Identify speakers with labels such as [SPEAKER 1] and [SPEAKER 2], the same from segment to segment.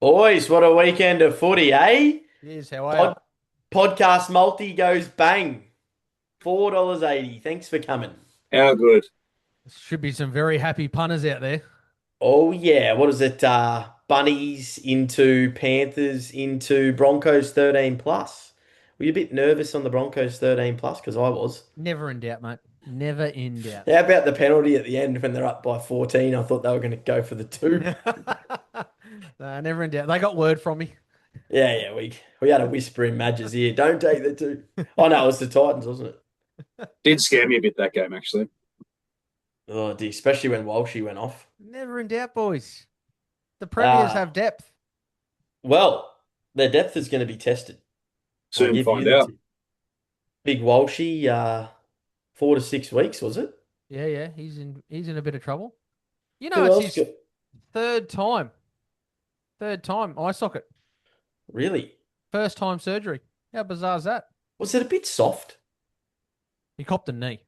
[SPEAKER 1] Boys, what a weekend of footy, eh?
[SPEAKER 2] Yes, how are you?
[SPEAKER 1] Pod, podcast multi goes bang. $4.80. Thanks for coming.
[SPEAKER 3] How good.
[SPEAKER 2] Should be some very happy punters out there.
[SPEAKER 1] Oh yeah, what is it? Bunnies into Panthers into Broncos 13 plus. Were you a bit nervous on the Broncos 13 plus? Because I was.
[SPEAKER 2] Never in doubt, mate. Never in doubt.
[SPEAKER 1] How about the penalty at the end when they're up by 14? I thought they were going to go for the two.
[SPEAKER 2] Nah, never in doubt. They got word from me.
[SPEAKER 1] Yeah, we had a whisper in Madge's ear. Don't take the two. Oh no, it was the Titans, wasn't it?
[SPEAKER 3] Did scare me a bit that game, actually.
[SPEAKER 1] Oh dear, especially when Walshy went off.
[SPEAKER 2] Never in doubt, boys. The Premiers
[SPEAKER 1] Uh,
[SPEAKER 2] have depth.
[SPEAKER 1] Well, their depth is going to be tested. I'll
[SPEAKER 3] Soon
[SPEAKER 1] give you
[SPEAKER 3] find
[SPEAKER 1] the
[SPEAKER 3] out.
[SPEAKER 1] tip. Big Walshy, 4 to 6 weeks, was it?
[SPEAKER 2] Yeah. He's in a bit of trouble. You know,
[SPEAKER 1] Who
[SPEAKER 2] it's
[SPEAKER 1] else
[SPEAKER 2] his
[SPEAKER 1] got?
[SPEAKER 2] third time. Third time eye socket.
[SPEAKER 1] Really?
[SPEAKER 2] First time surgery. How bizarre is that?
[SPEAKER 1] Was it a bit soft?
[SPEAKER 2] He copped a knee.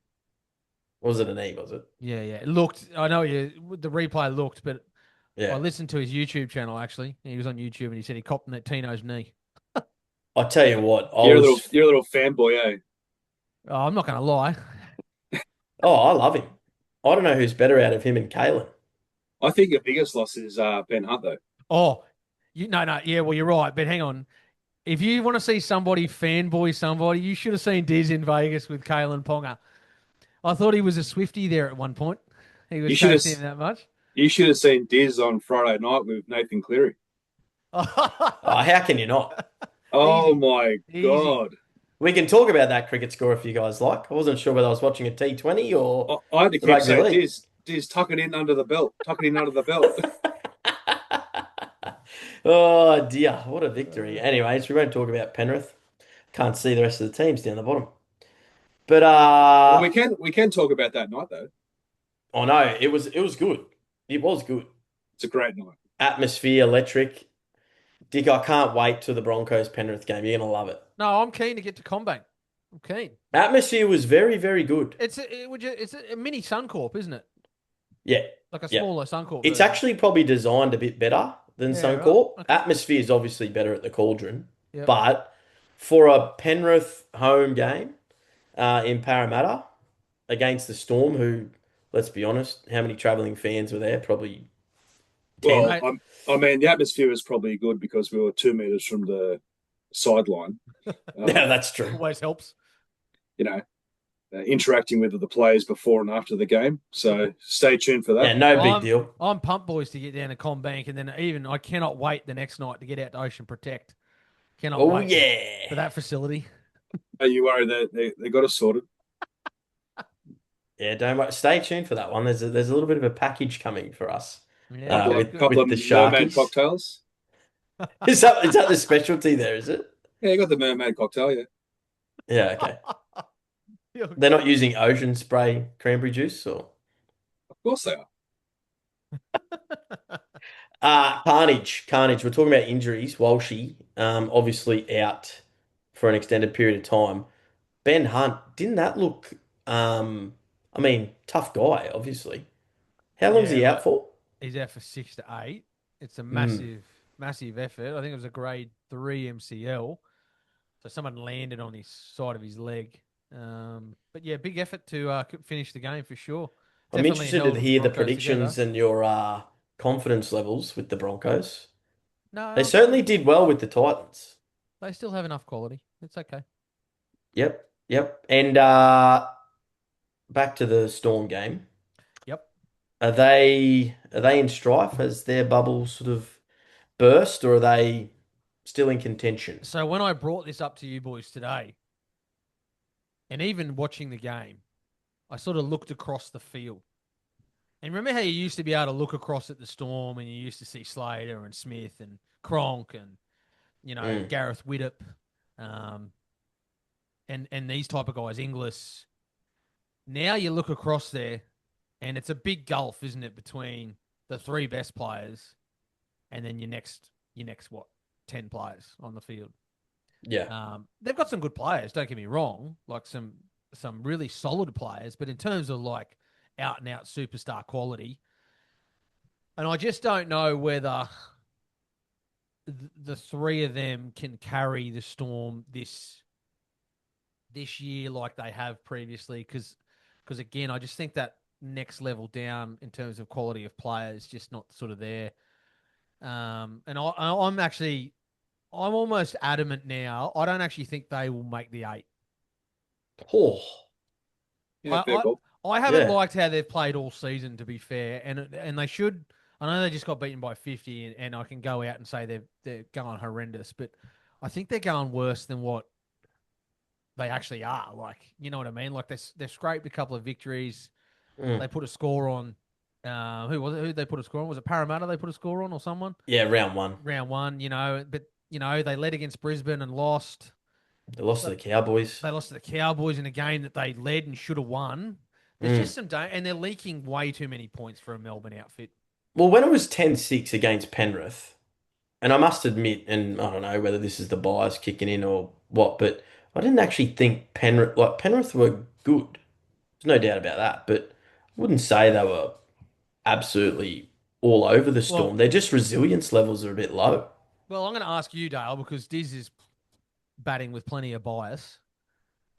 [SPEAKER 1] Was it a knee, was it?
[SPEAKER 2] Yeah. It looked. I know the replay looked, but I
[SPEAKER 1] Yeah.
[SPEAKER 2] listened to his YouTube channel actually. He was on YouTube and he said he copped Tino's knee.
[SPEAKER 1] I tell you what, I
[SPEAKER 3] You're a little,
[SPEAKER 1] was.
[SPEAKER 3] you're a little fanboy, eh?
[SPEAKER 2] Oh, I'm not going to lie.
[SPEAKER 1] Oh, I love him. I don't know who's better out of him and Kalen.
[SPEAKER 3] I think your biggest loss is Ben Hunt, though.
[SPEAKER 2] Oh, no, yeah, well, you're right. But hang on. If you want to see somebody fanboy somebody, you should have seen Diz in Vegas with Kalen Ponga. I thought he was a Swiftie there at one point. He was
[SPEAKER 3] You should have,
[SPEAKER 2] chasing him that much.
[SPEAKER 3] you should have seen Dizz on Friday night with Nathan Cleary.
[SPEAKER 1] Oh, how can you not?
[SPEAKER 3] Oh
[SPEAKER 2] Easy,
[SPEAKER 3] my
[SPEAKER 2] easy.
[SPEAKER 3] God!
[SPEAKER 1] We can talk about that cricket score if you guys like. I wasn't sure whether I was watching a T20 or
[SPEAKER 3] I had to
[SPEAKER 1] the
[SPEAKER 3] keep
[SPEAKER 1] Rugby
[SPEAKER 3] saying,
[SPEAKER 1] League.
[SPEAKER 3] Dizz, tuck it in under the belt, tuck it in under the belt.
[SPEAKER 1] Oh dear, what a victory. Anyways, we won't talk about Penrith. Can't see the rest of the teams down the bottom. But
[SPEAKER 3] Well, we can talk about that night though.
[SPEAKER 1] oh no, it was good. It was good.
[SPEAKER 3] It's a great night.
[SPEAKER 1] Atmosphere, electric. Dick, I can't wait till the Broncos Penrith game. You're gonna love it.
[SPEAKER 2] No, I'm keen to get to Combank. I'm keen.
[SPEAKER 1] Atmosphere was very, very good.
[SPEAKER 2] It's a mini Suncorp, isn't it?
[SPEAKER 1] Yeah,
[SPEAKER 2] Like a
[SPEAKER 1] yeah.
[SPEAKER 2] smaller Suncorp
[SPEAKER 1] It's
[SPEAKER 2] version.
[SPEAKER 1] actually probably designed a bit better than
[SPEAKER 2] Yeah, right.
[SPEAKER 1] Suncorp.
[SPEAKER 2] Okay.
[SPEAKER 1] Atmosphere is obviously better at the Cauldron,
[SPEAKER 2] Yep.
[SPEAKER 1] but for a Penrith home game in Parramatta against the Storm, who, let's be honest, how many travelling fans were there? Probably
[SPEAKER 3] Well,
[SPEAKER 1] 10.
[SPEAKER 2] Mate,
[SPEAKER 3] I mean, the atmosphere was probably good because we were 2 meters from the sideline.
[SPEAKER 1] Yeah,
[SPEAKER 3] Um,
[SPEAKER 1] that's true.
[SPEAKER 2] always helps.
[SPEAKER 3] you know, interacting with the players before and after the game. So stay tuned for
[SPEAKER 1] Yeah,
[SPEAKER 3] that.
[SPEAKER 1] no
[SPEAKER 2] Well,
[SPEAKER 1] big
[SPEAKER 2] I'm
[SPEAKER 1] deal.
[SPEAKER 2] I'm pumped, boys, to get down to Combank, and then even I cannot wait the next night to get out to Ocean Protect. Cannot
[SPEAKER 1] Oh,
[SPEAKER 2] wait for
[SPEAKER 1] yeah.
[SPEAKER 2] that facility.
[SPEAKER 3] Are you worried that they got us sorted?
[SPEAKER 1] Yeah, don't worry. Stay tuned for that one. There's a little bit of a package coming for us
[SPEAKER 2] Yeah,
[SPEAKER 3] Couple
[SPEAKER 2] good,
[SPEAKER 3] of
[SPEAKER 1] with
[SPEAKER 2] good.
[SPEAKER 3] couple
[SPEAKER 1] with
[SPEAKER 3] of
[SPEAKER 1] the
[SPEAKER 3] mermaid
[SPEAKER 1] Sharkies.
[SPEAKER 3] cocktails.
[SPEAKER 1] Is that the specialty there, is it?
[SPEAKER 3] Yeah, you got the mermaid cocktail. Yeah,
[SPEAKER 1] Yeah, okay.
[SPEAKER 2] You're
[SPEAKER 1] They're not
[SPEAKER 2] good.
[SPEAKER 1] using ocean spray cranberry juice or
[SPEAKER 3] of course they are.
[SPEAKER 1] Carnage. We're talking about injuries. Walshy, obviously out for an extended period of time. Ben Hunt, didn't that look I mean, tough guy, obviously. How long's
[SPEAKER 2] Yeah,
[SPEAKER 1] he out
[SPEAKER 2] look,
[SPEAKER 1] for?
[SPEAKER 2] he's out for 6 to 8. It's a
[SPEAKER 1] Hmm.
[SPEAKER 2] massive effort. I think it was a grade 3 MCL. So someone landed on his side of his leg. But yeah, big effort to finish the game for sure.
[SPEAKER 1] I'm
[SPEAKER 2] Definitely
[SPEAKER 1] interested
[SPEAKER 2] held
[SPEAKER 1] to
[SPEAKER 2] the
[SPEAKER 1] hear the
[SPEAKER 2] Broncos together.
[SPEAKER 1] predictions and your confidence levels with the Broncos.
[SPEAKER 2] No,
[SPEAKER 1] They certainly did well with the Titans.
[SPEAKER 2] they still have enough quality. It's okay.
[SPEAKER 1] Yep, yep. And back to the Storm game.
[SPEAKER 2] Yep.
[SPEAKER 1] Are they in strife? Has their bubble sort of burst, or are they still in contention?
[SPEAKER 2] So when I brought this up to you boys today, and even watching the game, I sort of looked across the field. And remember how you used to be able to look across at the Storm and you used to see Slater and Smith and Cronk and,
[SPEAKER 1] Mm.
[SPEAKER 2] Gareth Widdop, um, and these type of guys, Inglis. Now you look across there and it's a big gulf, isn't it, between the three best players and then your next what, 10 players on the field.
[SPEAKER 1] Yeah.
[SPEAKER 2] They've got some good players, don't get me wrong, like some really solid players, but in terms of like out and out superstar quality, and I just don't know whether the three of them can carry the Storm this year like they have previously. Because again, I just think that next level down in terms of quality of players just not sort of there. And I'm almost adamant now. I don't actually think they will make the 8.
[SPEAKER 1] Oh,
[SPEAKER 3] Yeah, fair
[SPEAKER 2] I,
[SPEAKER 3] call.
[SPEAKER 2] I haven't
[SPEAKER 1] yeah.
[SPEAKER 2] liked how they've played all season, to be fair, and they should. I know they just got beaten by 50, and I can go out and say they're going horrendous, but I think they're going worse than what they actually are. Like, you know what I mean? Like they've scraped a couple of victories.
[SPEAKER 1] Mm.
[SPEAKER 2] They put a score on. Who was it? Who they put a score on? Was it Parramatta? They put a score on or someone?
[SPEAKER 1] Yeah, round one.
[SPEAKER 2] Round one, but they led against Brisbane and lost.
[SPEAKER 1] They lost to the Cowboys.
[SPEAKER 2] They lost to the Cowboys in a game that they led and should have won. There's
[SPEAKER 1] Mm.
[SPEAKER 2] just and they're leaking way too many points for a Melbourne outfit.
[SPEAKER 1] Well, when it was 10-6 against Penrith, and I must admit, and I don't know whether this is the bias kicking in or what, but I didn't actually think Penrith were good. There's no doubt about that, but I wouldn't say they were absolutely all over the Storm.
[SPEAKER 2] Well,
[SPEAKER 1] Their just resilience levels are a bit low.
[SPEAKER 2] I'm going to ask you, Dale, because Dizz is batting with plenty of bias.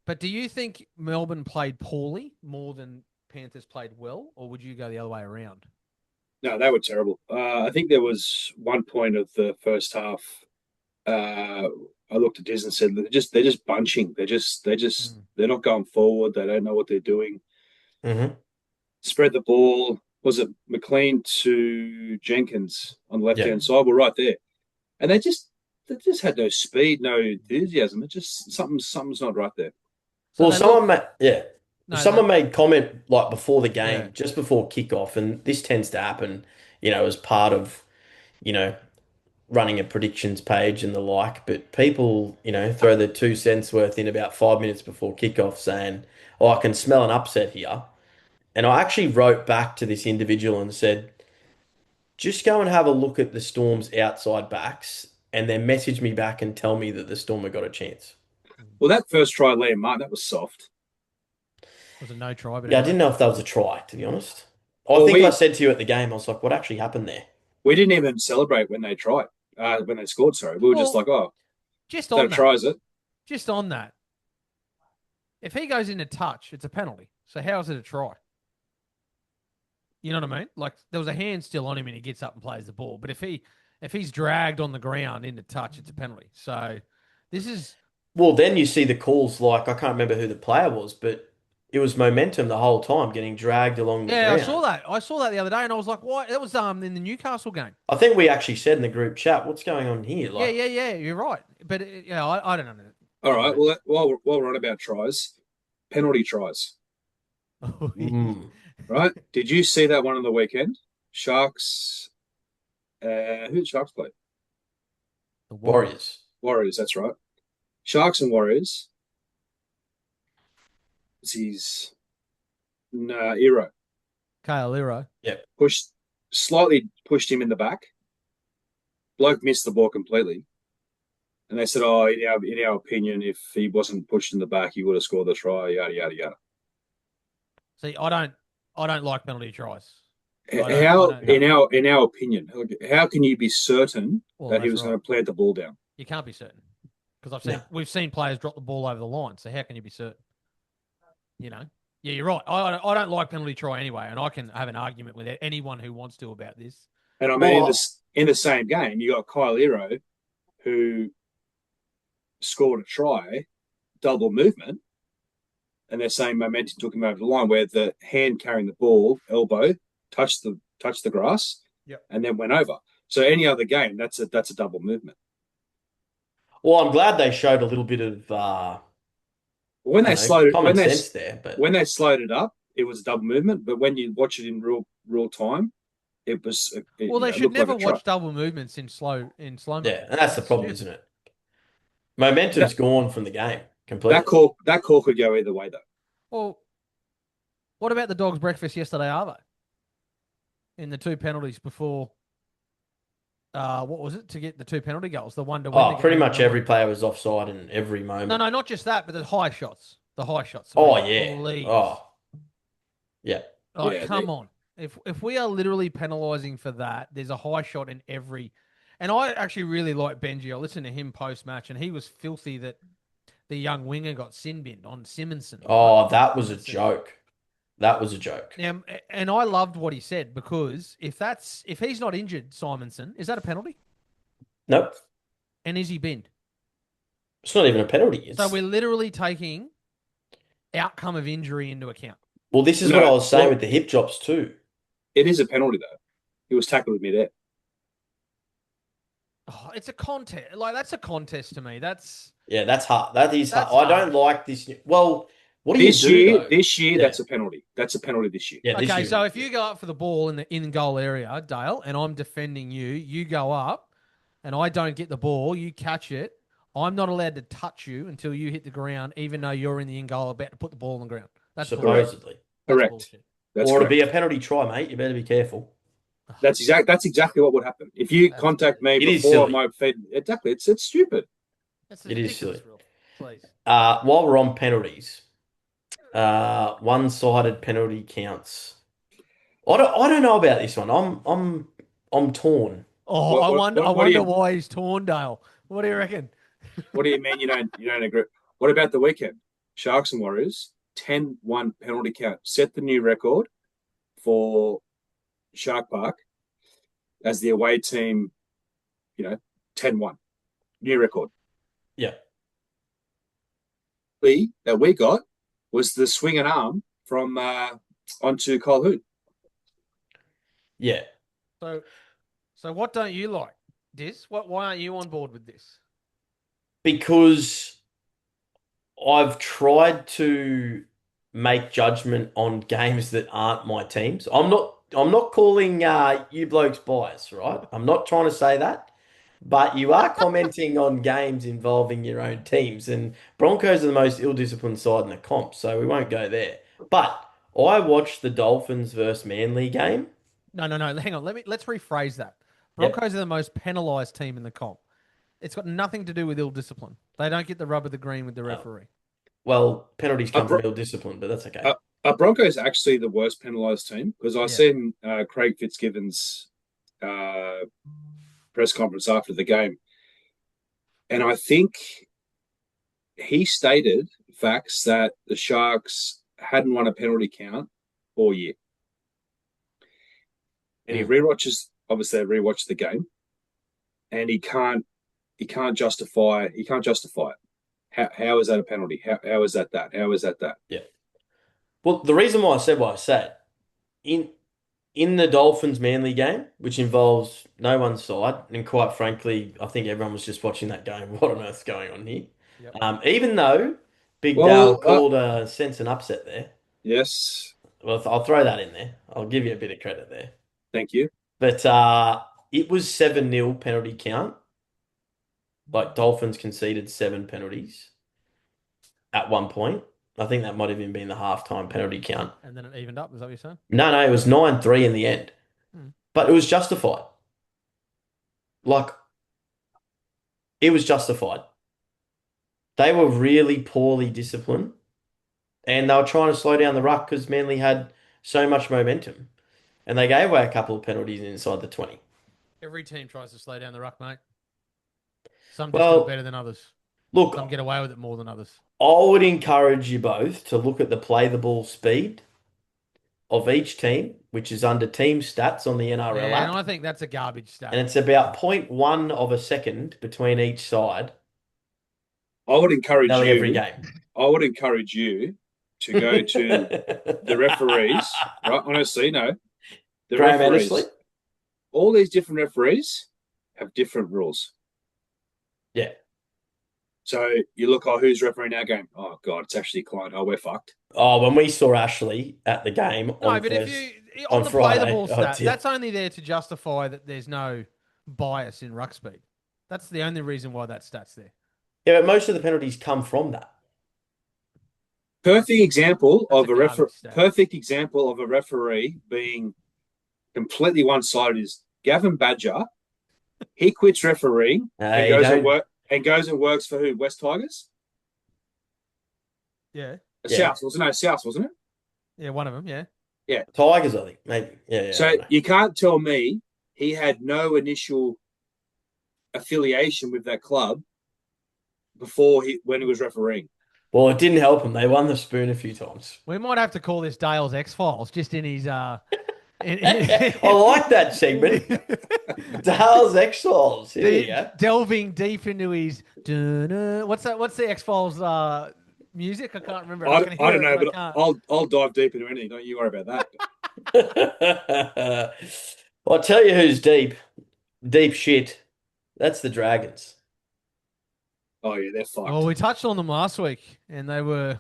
[SPEAKER 2] But do you think Melbourne played poorly more than Panthers played well, or would you go the other way around?
[SPEAKER 3] No, they were terrible. I think there was one point of the first half. I looked at Diz and said they're just bunching. They're not going forward. They don't know what they're doing.
[SPEAKER 1] Hmm.
[SPEAKER 3] Spread the ball. Was it McLean to Jenkins on the left
[SPEAKER 1] Yeah.
[SPEAKER 3] hand side? We're right there, and they just had no speed, no enthusiasm. It just something's not right there.
[SPEAKER 2] So
[SPEAKER 1] Well,
[SPEAKER 2] they look. No,
[SPEAKER 1] someone made comment like before the
[SPEAKER 2] yeah.
[SPEAKER 1] game, just before kickoff, and this tends to happen, as part of, you know, running a predictions page and the like, but people, throw their 2 cents worth in about 5 minutes before kickoff saying, "Oh, I can smell an upset here." And I actually wrote back to this individual and said, just go and have a look at the Storm's outside backs and then message me back and tell me that the Storm have got a chance.
[SPEAKER 3] Well, that first try, Liam Martin, that was soft.
[SPEAKER 2] Was a no try, but
[SPEAKER 1] Yeah, I
[SPEAKER 2] anyway.
[SPEAKER 1] didn't know if that was a try, to be honest. I
[SPEAKER 3] Well,
[SPEAKER 1] think I
[SPEAKER 3] we
[SPEAKER 1] said to you at the game, I was like, what actually happened there?
[SPEAKER 3] we didn't even celebrate when they scored. Sorry, we were just
[SPEAKER 2] Well,
[SPEAKER 3] like, oh,
[SPEAKER 2] just
[SPEAKER 3] that
[SPEAKER 2] on
[SPEAKER 3] a
[SPEAKER 2] that,
[SPEAKER 3] try, is it?
[SPEAKER 2] just on that, if he goes into touch, it's a penalty. So how is it a try? You know what I mean? Like there was a hand still on him and he gets up and plays the ball. But if he's dragged on the ground into touch, it's a penalty. So this is
[SPEAKER 1] Well, then you see the calls like, I can't remember who the player was, but it was momentum the whole time, getting dragged along the
[SPEAKER 2] yeah, I saw
[SPEAKER 1] ground.
[SPEAKER 2] that. I saw that the other day and I was like, why? That was in the Newcastle game.
[SPEAKER 1] I think we actually said in the group chat, what's going on here?
[SPEAKER 2] Yeah,
[SPEAKER 1] Like,
[SPEAKER 2] you're right. But I don't know.
[SPEAKER 3] All right.
[SPEAKER 2] Anyway.
[SPEAKER 3] Well, while we're on about tries, penalty tries,
[SPEAKER 1] mm,
[SPEAKER 3] right? Did you see that one on the weekend? Sharks. Who did Sharks play?
[SPEAKER 2] The Warriors.
[SPEAKER 1] Warriors.
[SPEAKER 3] Warriors. That's right. Sharks and Warriors. It's his Hero
[SPEAKER 2] Kyle Lero.
[SPEAKER 1] Yep.
[SPEAKER 3] slightly pushed him in the back. Bloke missed the ball completely. And they said, "Oh, in our opinion, if he wasn't pushed in the back, he would have scored the try." Yada yada yada.
[SPEAKER 2] See, I don't like penalty tries.
[SPEAKER 3] How,
[SPEAKER 2] I don't know.
[SPEAKER 3] in our opinion, how can you be certain
[SPEAKER 2] Well,
[SPEAKER 3] that he
[SPEAKER 2] that's
[SPEAKER 3] was
[SPEAKER 2] right.
[SPEAKER 3] going to plant the ball down?
[SPEAKER 2] You can't be certain because
[SPEAKER 1] No.
[SPEAKER 2] we've seen players drop the ball over the line. So how can you be certain? You know. Yeah, you're right. I don't like penalty try anyway, and I can have an argument with anyone who wants to about this.
[SPEAKER 3] And I mean,
[SPEAKER 1] Well,
[SPEAKER 3] in the same game, you got Kyle Hero, who scored a try, double movement, and they're saying momentum took him over the line, where the hand carrying the ball, elbow, touched the grass,
[SPEAKER 2] Yep.
[SPEAKER 3] and then went over. So any other game, that's a double movement.
[SPEAKER 1] I'm glad they showed a little bit of,
[SPEAKER 3] When
[SPEAKER 1] I
[SPEAKER 3] they
[SPEAKER 1] don't know,
[SPEAKER 3] slowed
[SPEAKER 1] common sense there, but
[SPEAKER 3] when they slowed it up, it was a double movement. But when you watch it in real time, it was
[SPEAKER 2] Well, they
[SPEAKER 3] it
[SPEAKER 2] should
[SPEAKER 3] looked like
[SPEAKER 2] never
[SPEAKER 3] a try.
[SPEAKER 2] watch double movements in slow mo.
[SPEAKER 1] yeah, and that's the problem,
[SPEAKER 2] Stupid.
[SPEAKER 1] isn't it? Momentum's
[SPEAKER 3] That
[SPEAKER 1] gone from the game
[SPEAKER 3] that
[SPEAKER 1] completely.
[SPEAKER 3] call could go either way though.
[SPEAKER 2] Well, what about the dog's breakfast yesterday, Arvo? In the two penalties before, what was it to get the two penalty goals? The one to win the game.
[SPEAKER 1] Pretty much
[SPEAKER 2] and the
[SPEAKER 1] every
[SPEAKER 2] one-
[SPEAKER 1] player was offside in every moment.
[SPEAKER 2] No, not just that, but the high shots. The high shots.
[SPEAKER 1] Oh, yeah.
[SPEAKER 2] Please.
[SPEAKER 1] Oh, yeah.
[SPEAKER 2] Oh,
[SPEAKER 3] Yeah,
[SPEAKER 2] come on. If we are literally penalising for that, there's a high shot in every. And I actually really like Benji. I listened to him post match, and he was filthy that the young winger got sin binned on Simonson. Right?
[SPEAKER 1] Oh, that was a joke. That was a joke.
[SPEAKER 2] Now, and I loved what he said because if he's not injured, Simonson, is that a penalty?
[SPEAKER 1] Nope.
[SPEAKER 2] And is he binned?
[SPEAKER 1] It's not even a penalty.
[SPEAKER 2] So we're literally taking outcome of injury into account.
[SPEAKER 1] Well, this is what I was saying with the hip drops too.
[SPEAKER 3] It is a penalty though. He was tackled midair.
[SPEAKER 2] Oh, it's a contest. Like that's a contest to me. That's
[SPEAKER 1] hard. That is hard.
[SPEAKER 2] That's
[SPEAKER 1] I don't like this. Well, what do
[SPEAKER 3] This
[SPEAKER 1] you do
[SPEAKER 3] year,
[SPEAKER 1] though?
[SPEAKER 3] this year, that's a penalty. That's a penalty this year.
[SPEAKER 1] Yeah, this
[SPEAKER 2] okay.
[SPEAKER 1] year.
[SPEAKER 2] So if you go up for the ball in the in goal area, Dale, and I'm defending you, you go up, and I don't get the ball, you catch it. I'm not allowed to touch you until you hit the ground, even though you're in the in goal about to put the ball on the ground. That's
[SPEAKER 1] supposedly
[SPEAKER 3] correct.
[SPEAKER 2] Bullshit.
[SPEAKER 3] That's
[SPEAKER 1] or
[SPEAKER 3] correct.
[SPEAKER 1] to be a penalty try, mate. You better be careful.
[SPEAKER 3] That's exactly what would happen if you contact me before my feed. Exactly, it's stupid.
[SPEAKER 1] It is silly.
[SPEAKER 2] Rule. Please.
[SPEAKER 1] While we're on penalties, one-sided penalty counts. I don't know about this one. I'm torn.
[SPEAKER 2] Oh, I wonder why he's torn, Dale. What do you reckon?
[SPEAKER 3] What do you mean you don't agree? What about the weekend? Sharks and Warriors 10-1 penalty count set the new record for Shark Park as the away team. 10-1 new record.
[SPEAKER 1] Yeah.
[SPEAKER 3] That we got was the swing and arm from onto Colhoun.
[SPEAKER 1] Yeah.
[SPEAKER 2] So what don't you like, Dizz? Why aren't you on board with this?
[SPEAKER 1] Because I've tried to make judgment on games that aren't my teams. I'm not calling you blokes bias, right? I'm not trying to say that. But you are commenting on games involving your own teams, and Broncos are the most ill-disciplined side in the comp, so we won't go there. But I watched the Dolphins versus Manly game.
[SPEAKER 2] No. Hang on. Let's rephrase that. Broncos are the most penalised team in the comp. It's got nothing to do with ill discipline. They don't get the rub of the green with the referee.
[SPEAKER 1] Well, penalties come from ill discipline, but that's okay.
[SPEAKER 3] Are Broncos actually the worst penalised team? Because I seen Craig Fitzgibbon's press conference after the game, and I think he stated facts that the Sharks hadn't won a penalty count all year. And he rewatched the game, and he can't justify it. How is that a penalty? How is that? How is that?
[SPEAKER 1] Yeah. Well, the reason why I said what I said in the Dolphins Manly game, which involves no one's side, and quite frankly, I think everyone was just watching that game. What on earth's going on here? Yep. Even though Big Dale called a sense an upset there.
[SPEAKER 3] Yes.
[SPEAKER 1] Well, I'll throw that in there. I'll give you a bit of credit there.
[SPEAKER 3] Thank you.
[SPEAKER 1] But it was 7-0 penalty count. Like Dolphins conceded 7 penalties at one point. I think that might have even been the halftime penalty count.
[SPEAKER 2] And then it evened up, is that what you're saying?
[SPEAKER 1] No, it was 9-3 in the end. But it was justified. Like, it was justified. They were really poorly disciplined. And they were trying to slow down the ruck because Manly had so much momentum. And they gave away a couple of penalties inside the 20.
[SPEAKER 2] Every team tries to slow down the ruck, mate. Some just do it better than others.
[SPEAKER 1] Look,
[SPEAKER 2] some get away with it more than others.
[SPEAKER 1] I would encourage you both to look at the play the ball speed of each team, which is under team stats on the NRL app.
[SPEAKER 2] And I think that's a garbage stat.
[SPEAKER 1] And it's about 0.1 of a second between each side.
[SPEAKER 3] I would encourage you
[SPEAKER 1] every game.
[SPEAKER 3] I would encourage you to go to the referees, right? Honestly, no. The
[SPEAKER 1] Graham
[SPEAKER 3] referees.
[SPEAKER 1] Annesley?
[SPEAKER 3] All these different referees have different rules.
[SPEAKER 1] Yeah.
[SPEAKER 3] So you look, who's refereeing our game? Oh, God, it's actually Client. Oh, we're fucked.
[SPEAKER 1] Oh, when we saw Ashley at the game on
[SPEAKER 2] the
[SPEAKER 1] Friday,
[SPEAKER 2] play the ball stat, that's only there to justify that there's no bias in ruck speed. That's the only reason why that stat's there.
[SPEAKER 1] Yeah, but most of the penalties come from that.
[SPEAKER 3] Perfect example of a referee being completely one-sided is Gavin Badger. He quits refereeing and goes and works for who? West Tigers?
[SPEAKER 2] Yeah.
[SPEAKER 3] South, wasn't it? South, wasn't it?
[SPEAKER 2] Yeah, one of them, yeah.
[SPEAKER 3] Yeah.
[SPEAKER 1] Tigers, I think, maybe. Yeah.
[SPEAKER 3] So you can't tell me he had no initial affiliation with that club before when he was refereeing.
[SPEAKER 1] Well, it didn't help him. They won the spoon a few times.
[SPEAKER 2] We might have to call this Dale's X Files, just in his
[SPEAKER 1] I like that segment. Dale's X-Files. Here you go.
[SPEAKER 2] delving deep into his. What's that? What's the X Files music? I can't remember.
[SPEAKER 3] I,
[SPEAKER 2] I can
[SPEAKER 3] I
[SPEAKER 2] hear
[SPEAKER 3] don't
[SPEAKER 2] it,
[SPEAKER 3] know,
[SPEAKER 2] but
[SPEAKER 3] but
[SPEAKER 2] I can't.
[SPEAKER 3] I'll dive deep into anything. Don't you worry about that.
[SPEAKER 1] I'll tell you who's deep. Deep shit. That's the Dragons.
[SPEAKER 3] Oh yeah, they're
[SPEAKER 2] Well,
[SPEAKER 3] fucked.
[SPEAKER 2] we touched on them last week, and they were,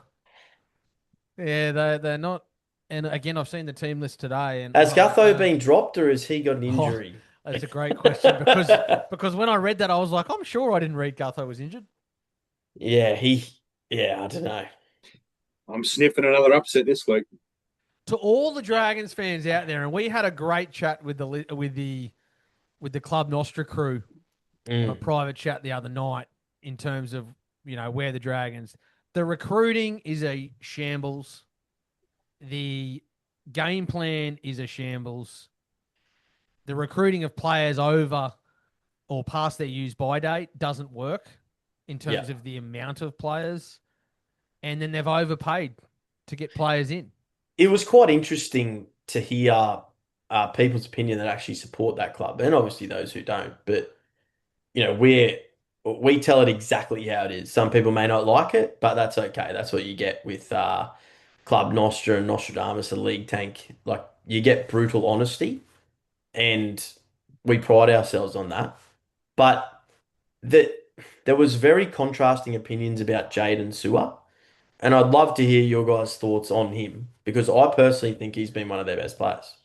[SPEAKER 2] yeah, they're not. And again, I've seen the team list today, and
[SPEAKER 1] Has Gutho been dropped or has he got an
[SPEAKER 2] oh,
[SPEAKER 1] injury?
[SPEAKER 2] that's a great question because when I read that, I was like, I'm sure I didn't read Gutho was injured.
[SPEAKER 1] Yeah, I don't know.
[SPEAKER 3] I'm sniffing another upset this week.
[SPEAKER 2] To all the Dragons fans out there, and we had a great chat with the Club Nostra crew on a
[SPEAKER 1] Mm,
[SPEAKER 2] private chat the other night in terms of where the Dragons. The recruiting is a shambles. The game plan is a shambles. The recruiting of players over or past their use by date doesn't work in
[SPEAKER 1] yeah.
[SPEAKER 2] terms of the amount of players, and then they've overpaid to get players in.
[SPEAKER 1] It was quite interesting to hear people's opinion that actually support that club, and obviously those who don't. But we tell it exactly how it is. Some people may not like it, but that's okay. That's what you get with Club Nostra and Nostradamus, the League Tank. Like you get brutal honesty, and we pride ourselves on that. But that there was very contrasting opinions about Jaden Sewer, and I'd love to hear your guys' thoughts on him because I personally think he's been one of their best players.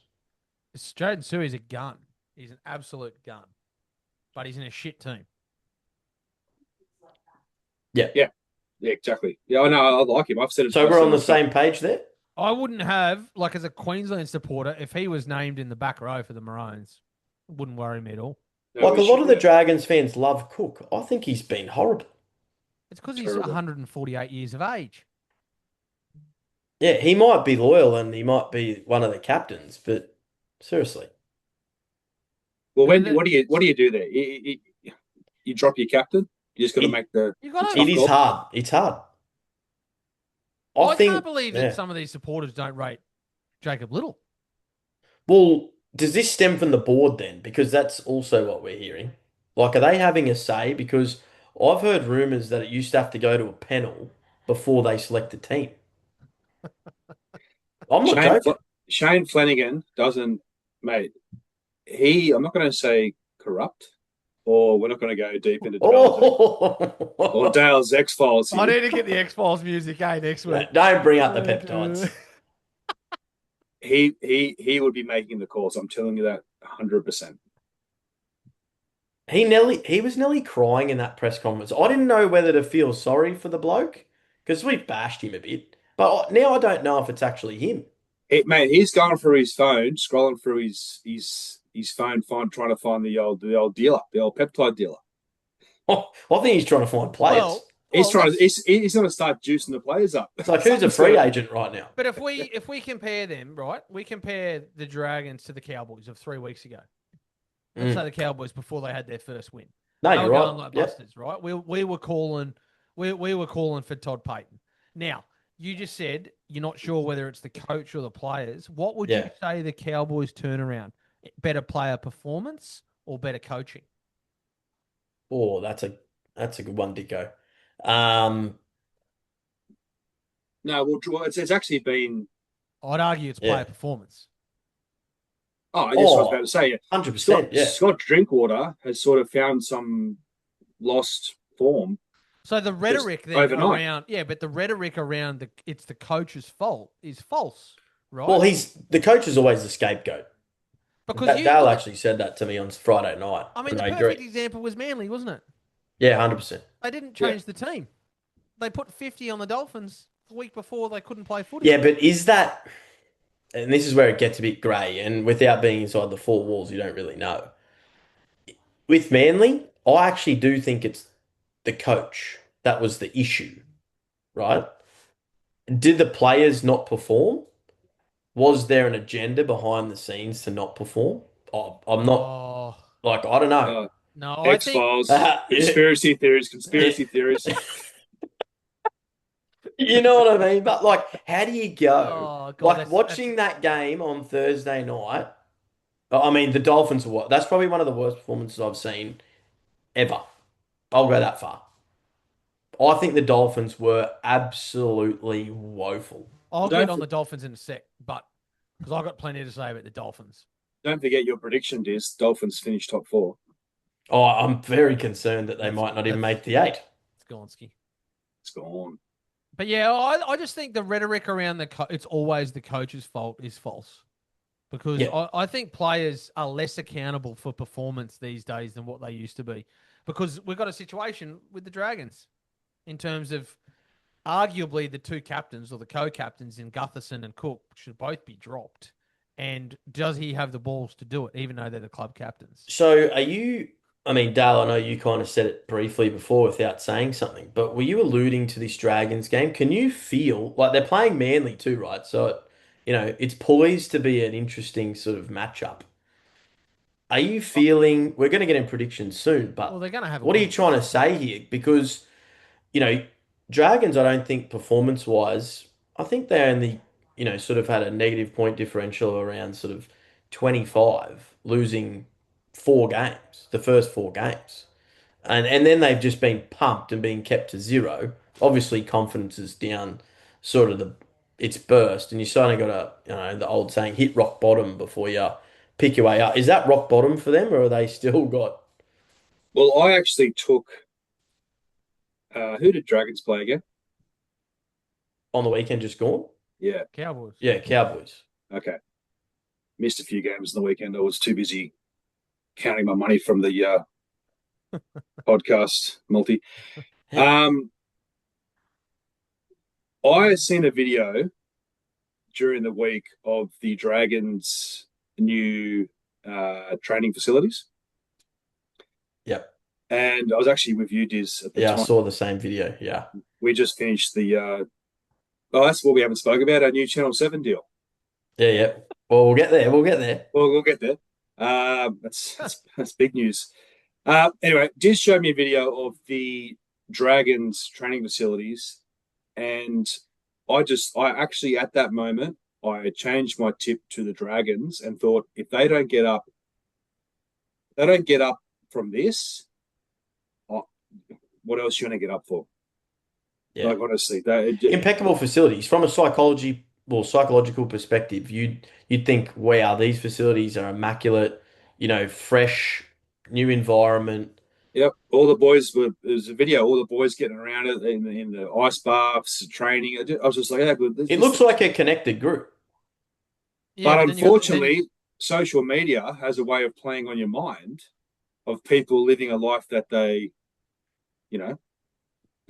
[SPEAKER 2] Jaden Suey's a gun. He's an absolute gun, but he's in a shit team.
[SPEAKER 1] Yeah.
[SPEAKER 3] Yeah, yeah, exactly. Yeah, I know. I like him. I've said it.
[SPEAKER 1] So
[SPEAKER 3] I've
[SPEAKER 1] we're
[SPEAKER 3] said
[SPEAKER 1] on the
[SPEAKER 3] it.
[SPEAKER 1] same page there.
[SPEAKER 2] I wouldn't have, like, as a Queensland supporter, if he was named in the back row for the Maroons, it wouldn't worry me at all.
[SPEAKER 3] No
[SPEAKER 1] Like a lot
[SPEAKER 3] issue.
[SPEAKER 1] of the
[SPEAKER 3] Yeah,
[SPEAKER 1] Dragons fans love Cook. I think he's been horrible.
[SPEAKER 2] It's because he's
[SPEAKER 3] terrible.
[SPEAKER 2] 148 years of age.
[SPEAKER 1] Yeah, he might be loyal and he might be one of the captains, but seriously.
[SPEAKER 3] Well,
[SPEAKER 2] The-
[SPEAKER 3] what do you do there? You drop your captain. You just got to
[SPEAKER 1] It
[SPEAKER 3] make the,
[SPEAKER 2] You
[SPEAKER 3] the
[SPEAKER 2] got
[SPEAKER 1] it
[SPEAKER 3] tough
[SPEAKER 2] to.
[SPEAKER 1] is
[SPEAKER 3] call.
[SPEAKER 1] hard. It's hard. I
[SPEAKER 2] I can't
[SPEAKER 1] think,
[SPEAKER 2] believe that
[SPEAKER 1] yeah.
[SPEAKER 2] some of these supporters don't rate Jacob Little.
[SPEAKER 1] Well, does this stem from the board then? Because that's also what we're hearing. Like, are they having a say? Because I've heard rumors that it used to have to go to a panel before they select a team. I'm not
[SPEAKER 3] Shane
[SPEAKER 1] joking.
[SPEAKER 3] Shane Flanagan doesn't, mate. I'm not going to say corrupt, or we're not going to go deep into
[SPEAKER 1] Oh,
[SPEAKER 3] Dale's X Files
[SPEAKER 2] I
[SPEAKER 3] here.
[SPEAKER 2] need to get the X Files music, next week.
[SPEAKER 1] don't bring up the peptides.
[SPEAKER 3] He would be making the calls. I'm telling you that 100%.
[SPEAKER 1] He was nearly crying in that press conference. I didn't know whether to feel sorry for the bloke because we've bashed him a bit, but now I don't know if it's actually him.
[SPEAKER 3] Mate, he's going through his phone, scrolling through his phone, trying to find the old dealer, the old peptide dealer.
[SPEAKER 1] I think he's trying to find players.
[SPEAKER 3] He's
[SPEAKER 2] Well,
[SPEAKER 3] trying to he's going to start juicing the players up.
[SPEAKER 1] It's like who's a free agent right now?
[SPEAKER 2] but if we compare them, right? We compare the Dragons to the Cowboys of 3 weeks ago. Let's say the Cowboys before they had their first win.
[SPEAKER 1] No,
[SPEAKER 2] They
[SPEAKER 1] you're
[SPEAKER 2] were
[SPEAKER 1] right.
[SPEAKER 2] going like
[SPEAKER 1] Yep.
[SPEAKER 2] busters, right? We were calling we were calling for Todd Payton. Now, you just said you're not sure whether it's the coach or the players. What would you
[SPEAKER 1] Yeah.
[SPEAKER 2] say the Cowboys turnaround? Better player performance or better coaching?
[SPEAKER 1] Oh, that's a good one, Dicko. Um,
[SPEAKER 3] No, well, it's actually been.
[SPEAKER 2] I'd argue it's
[SPEAKER 1] Yeah.
[SPEAKER 2] player performance.
[SPEAKER 3] Oh, I just was about
[SPEAKER 1] oh,
[SPEAKER 3] to say,
[SPEAKER 1] 100%. Yeah.
[SPEAKER 3] Scott Drinkwater has sort of found some lost form
[SPEAKER 2] So the
[SPEAKER 3] just
[SPEAKER 2] rhetoric then
[SPEAKER 3] overnight.
[SPEAKER 2] around, yeah, but the rhetoric around it's the coach's fault is false, right?
[SPEAKER 1] Well, the coach is always the scapegoat.
[SPEAKER 2] because you
[SPEAKER 1] Dale
[SPEAKER 2] look at,
[SPEAKER 1] actually said that to me on Friday night,
[SPEAKER 2] I mean,
[SPEAKER 1] and
[SPEAKER 2] the
[SPEAKER 1] I agree.
[SPEAKER 2] perfect example was Manly, wasn't it?
[SPEAKER 1] Yeah, 100%.
[SPEAKER 2] They didn't
[SPEAKER 3] Yeah.
[SPEAKER 2] change the team. They put 50 on the Dolphins the week before they couldn't play footy.
[SPEAKER 1] Yeah, but is that, and this is where it gets a bit grey, and without being inside the four walls, you don't really know. With Manly, I actually do think it's the coach that was the issue, right? Did the players not perform? Was there an agenda behind the snes to not perform? I'm not
[SPEAKER 2] Oh,
[SPEAKER 1] like I don't know.
[SPEAKER 3] Uh,
[SPEAKER 2] No, I
[SPEAKER 3] X
[SPEAKER 2] think.
[SPEAKER 3] Files, conspiracy theories, conspiracy theories.
[SPEAKER 1] You know what I mean? But like, how do you go?
[SPEAKER 2] Oh God,
[SPEAKER 1] Like
[SPEAKER 2] that's
[SPEAKER 1] watching that game on Thursday night. I mean, the Dolphins are what? That's probably one of the worst performances I've seen ever. I'll go that far. I think the Dolphins were absolutely woeful.
[SPEAKER 2] I'll
[SPEAKER 3] Don't
[SPEAKER 2] get
[SPEAKER 3] f-
[SPEAKER 2] on the Dolphins in a sec, but because I've got plenty to say about the Dolphins.
[SPEAKER 3] don't forget your prediction, Diz. Dolphins finish top four.
[SPEAKER 1] Oh, I'm very concerned that they
[SPEAKER 2] That's
[SPEAKER 1] might not even
[SPEAKER 2] that's
[SPEAKER 1] make the eight.
[SPEAKER 2] it's Gonski.
[SPEAKER 3] It's gone.
[SPEAKER 2] But yeah, I just think the rhetoric around it's always the coach's fault is false. Because
[SPEAKER 1] Yeah.
[SPEAKER 2] I think players are less accountable for performance these days than what they used to be. Because we've got a situation with the Dragons in terms of arguably the two captains or the co-captains in Gutherson and Cook should both be dropped. And does he have the balls to do it, even though they're the club captains?
[SPEAKER 1] So are you, I mean, Dale, I know you kind of said it briefly before without saying something, but were you alluding to this Dragons game? Can you feel like they're playing Manly too, right? So, it's poised to be an interesting sort of matchup. Are you feeling, we're going to get in predictions soon,
[SPEAKER 2] Well,
[SPEAKER 1] but
[SPEAKER 2] they're going to have a
[SPEAKER 1] what are you
[SPEAKER 2] win.
[SPEAKER 1] trying to say here? Because, you know, Dragons, I don't think performance wise, I think they only, sort of had a negative point differential around sort of 25, losing four games, the first four games. And then they've just been pumped and being kept to zero. Obviously, confidence is down, sort of it's burst, and you sort of got the old saying, hit rock bottom before you pick your way up. Is that rock bottom for them, or are they still got
[SPEAKER 3] Well, I actually took. Who did Dragons play again?
[SPEAKER 1] on the weekend just gone?
[SPEAKER 3] Yeah.
[SPEAKER 2] Cowboys.
[SPEAKER 1] Yeah, Cowboys.
[SPEAKER 3] Okay. Missed a few games on the weekend. I was too busy counting my money from the podcast multi. Um, I seen a video during the week of the Dragons' new training facilities,
[SPEAKER 1] Yep.
[SPEAKER 3] and I was actually with you, Diz, at the
[SPEAKER 1] Yeah, I
[SPEAKER 3] time.
[SPEAKER 1] saw the same video. Yeah.
[SPEAKER 3] We just finished the. Oh, that's what we haven't spoken about, our new Channel 7 deal.
[SPEAKER 1] Yeah, yeah. Well, we'll get there. We'll get there.
[SPEAKER 3] Well, we'll get there. That's big news. Anyway, Diz showed me a video of the Dragons training facilities, and I actually at that moment I changed my tip to the Dragons and thought if they don't get up from this, oh, what else are you going to get up for?
[SPEAKER 1] Yeah.
[SPEAKER 3] Like honestly,
[SPEAKER 1] Impeccable facilities from a psychological perspective. You'd think, wow, these facilities are immaculate, fresh, new environment.
[SPEAKER 3] yep. All the boys were. There's a video. All the boys getting around it in the ice baths, training. I was just like, yeah, good.
[SPEAKER 1] It looks like a connected group.
[SPEAKER 2] Yeah,
[SPEAKER 3] But
[SPEAKER 2] but then you got
[SPEAKER 3] unfortunately, social media has a way of playing on your mind of people living a life that they, you know,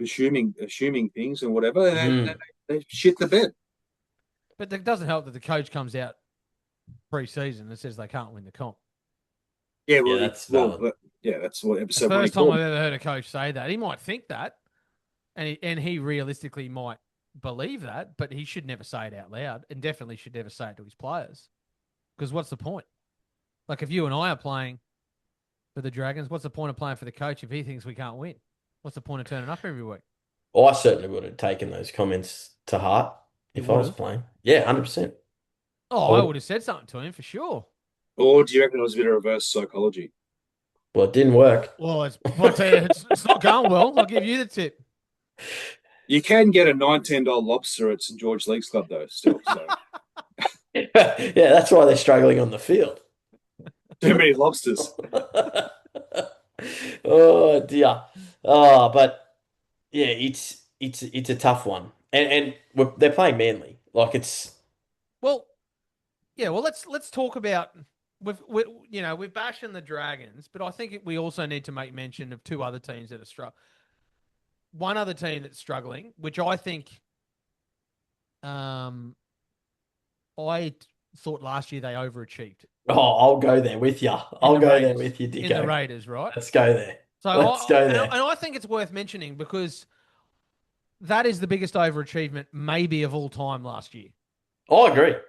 [SPEAKER 3] assuming things and whatever, and
[SPEAKER 1] Mm.
[SPEAKER 3] they shit the bed.
[SPEAKER 2] but it doesn't help that the coach comes out pre-season and says they can't win the comp.
[SPEAKER 3] Yeah,
[SPEAKER 1] Yeah, that's valid.
[SPEAKER 3] yeah, that's what
[SPEAKER 2] The
[SPEAKER 3] episode one he
[SPEAKER 2] first time
[SPEAKER 3] called.
[SPEAKER 2] I've ever heard a coach say that. He might think that, and he realistically might believe that, but he should never say it out loud, and definitely should never say it to his players. Because what's the point? Like if you and I are playing for the Dragons, what's the point of playing for the coach if he thinks we can't win? What's the point of turning up every week?
[SPEAKER 1] Well, I certainly would have taken those comments to heart
[SPEAKER 2] You
[SPEAKER 1] if I
[SPEAKER 2] would
[SPEAKER 1] was
[SPEAKER 2] have?
[SPEAKER 1] playing. Yeah, 100%.
[SPEAKER 2] Oh, I would have said something to him for sure.
[SPEAKER 3] Or do you reckon it was a bit of reverse psychology?
[SPEAKER 1] Well, it didn't work.
[SPEAKER 2] Well, I tell you, it's not going well. I'll give you the tip.
[SPEAKER 3] You can get a $19 lobster at St George Leagues Club though, still. So
[SPEAKER 1] Yeah, that's why they're struggling on the field.
[SPEAKER 3] too many lobsters.
[SPEAKER 1] Oh dear. Oh, but yeah, it's a tough one, and they're playing Manly. Like it's
[SPEAKER 2] Well, yeah. Well, let's talk about we're bashing the Dragons, but I think we also need to make mention of two other teams that are struggling. One other team that's struggling, which I think, I thought last year they overachieved
[SPEAKER 1] I'll go there with you. I'll
[SPEAKER 2] the
[SPEAKER 1] go there
[SPEAKER 2] Raiders.
[SPEAKER 1] with you,
[SPEAKER 2] In the
[SPEAKER 1] Dicko.
[SPEAKER 2] Raiders, right?
[SPEAKER 1] Let's go there.
[SPEAKER 2] So
[SPEAKER 1] Let's go
[SPEAKER 2] and
[SPEAKER 1] there.
[SPEAKER 2] I think it's worth mentioning because that is the biggest overachievement maybe of all time last year.
[SPEAKER 1] I agree.
[SPEAKER 3] I don't.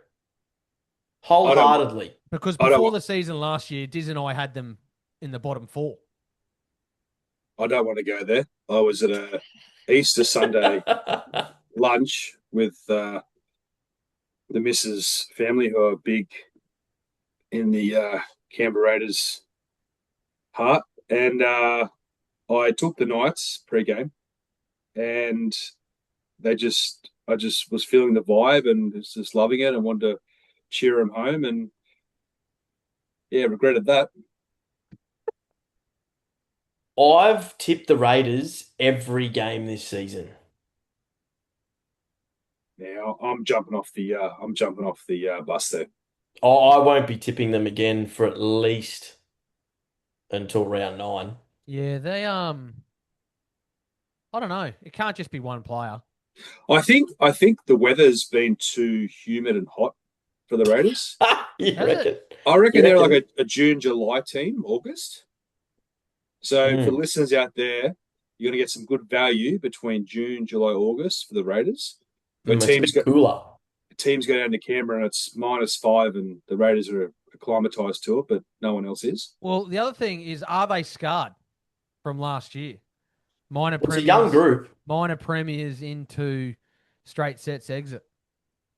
[SPEAKER 1] Wholeheartedly.
[SPEAKER 2] Because
[SPEAKER 3] I don't.
[SPEAKER 2] before the season last year, Diz and I had them in the bottom four.
[SPEAKER 3] I don't want to go there. I was at a Easter Sunday lunch with the missus' family, who are big in the Canberra Raiders heart, and I took the Knights pre-game, and I just was feeling the vibe and was just loving it and wanted to cheer them home, and yeah, regretted that.
[SPEAKER 1] I've tipped the Raiders every game this season.
[SPEAKER 3] Yeah, I'm jumping off the bus there.
[SPEAKER 1] I won't be tipping them again for at least until round 9.
[SPEAKER 2] Yeah, they I don't know. It can't just be one player.
[SPEAKER 3] I think the weather's been too humid and hot for the Raiders.
[SPEAKER 1] You
[SPEAKER 2] Has
[SPEAKER 1] reckon?
[SPEAKER 2] it?
[SPEAKER 3] I reckon
[SPEAKER 1] You
[SPEAKER 3] they're
[SPEAKER 1] reckon?
[SPEAKER 3] like a June, July team, August. So for the
[SPEAKER 1] Mm.
[SPEAKER 3] listeners out there, you're going to get some good value between June, July, August for the Raiders. Where
[SPEAKER 1] It's a bit cooler.
[SPEAKER 3] teams go down to Canberra and it's -5, and the Raiders are acclimatized to it, but no one else is.
[SPEAKER 2] Well, the other thing is, are they scarred from last year?
[SPEAKER 1] It's a young group.
[SPEAKER 2] Minor premiers into straight sets exit.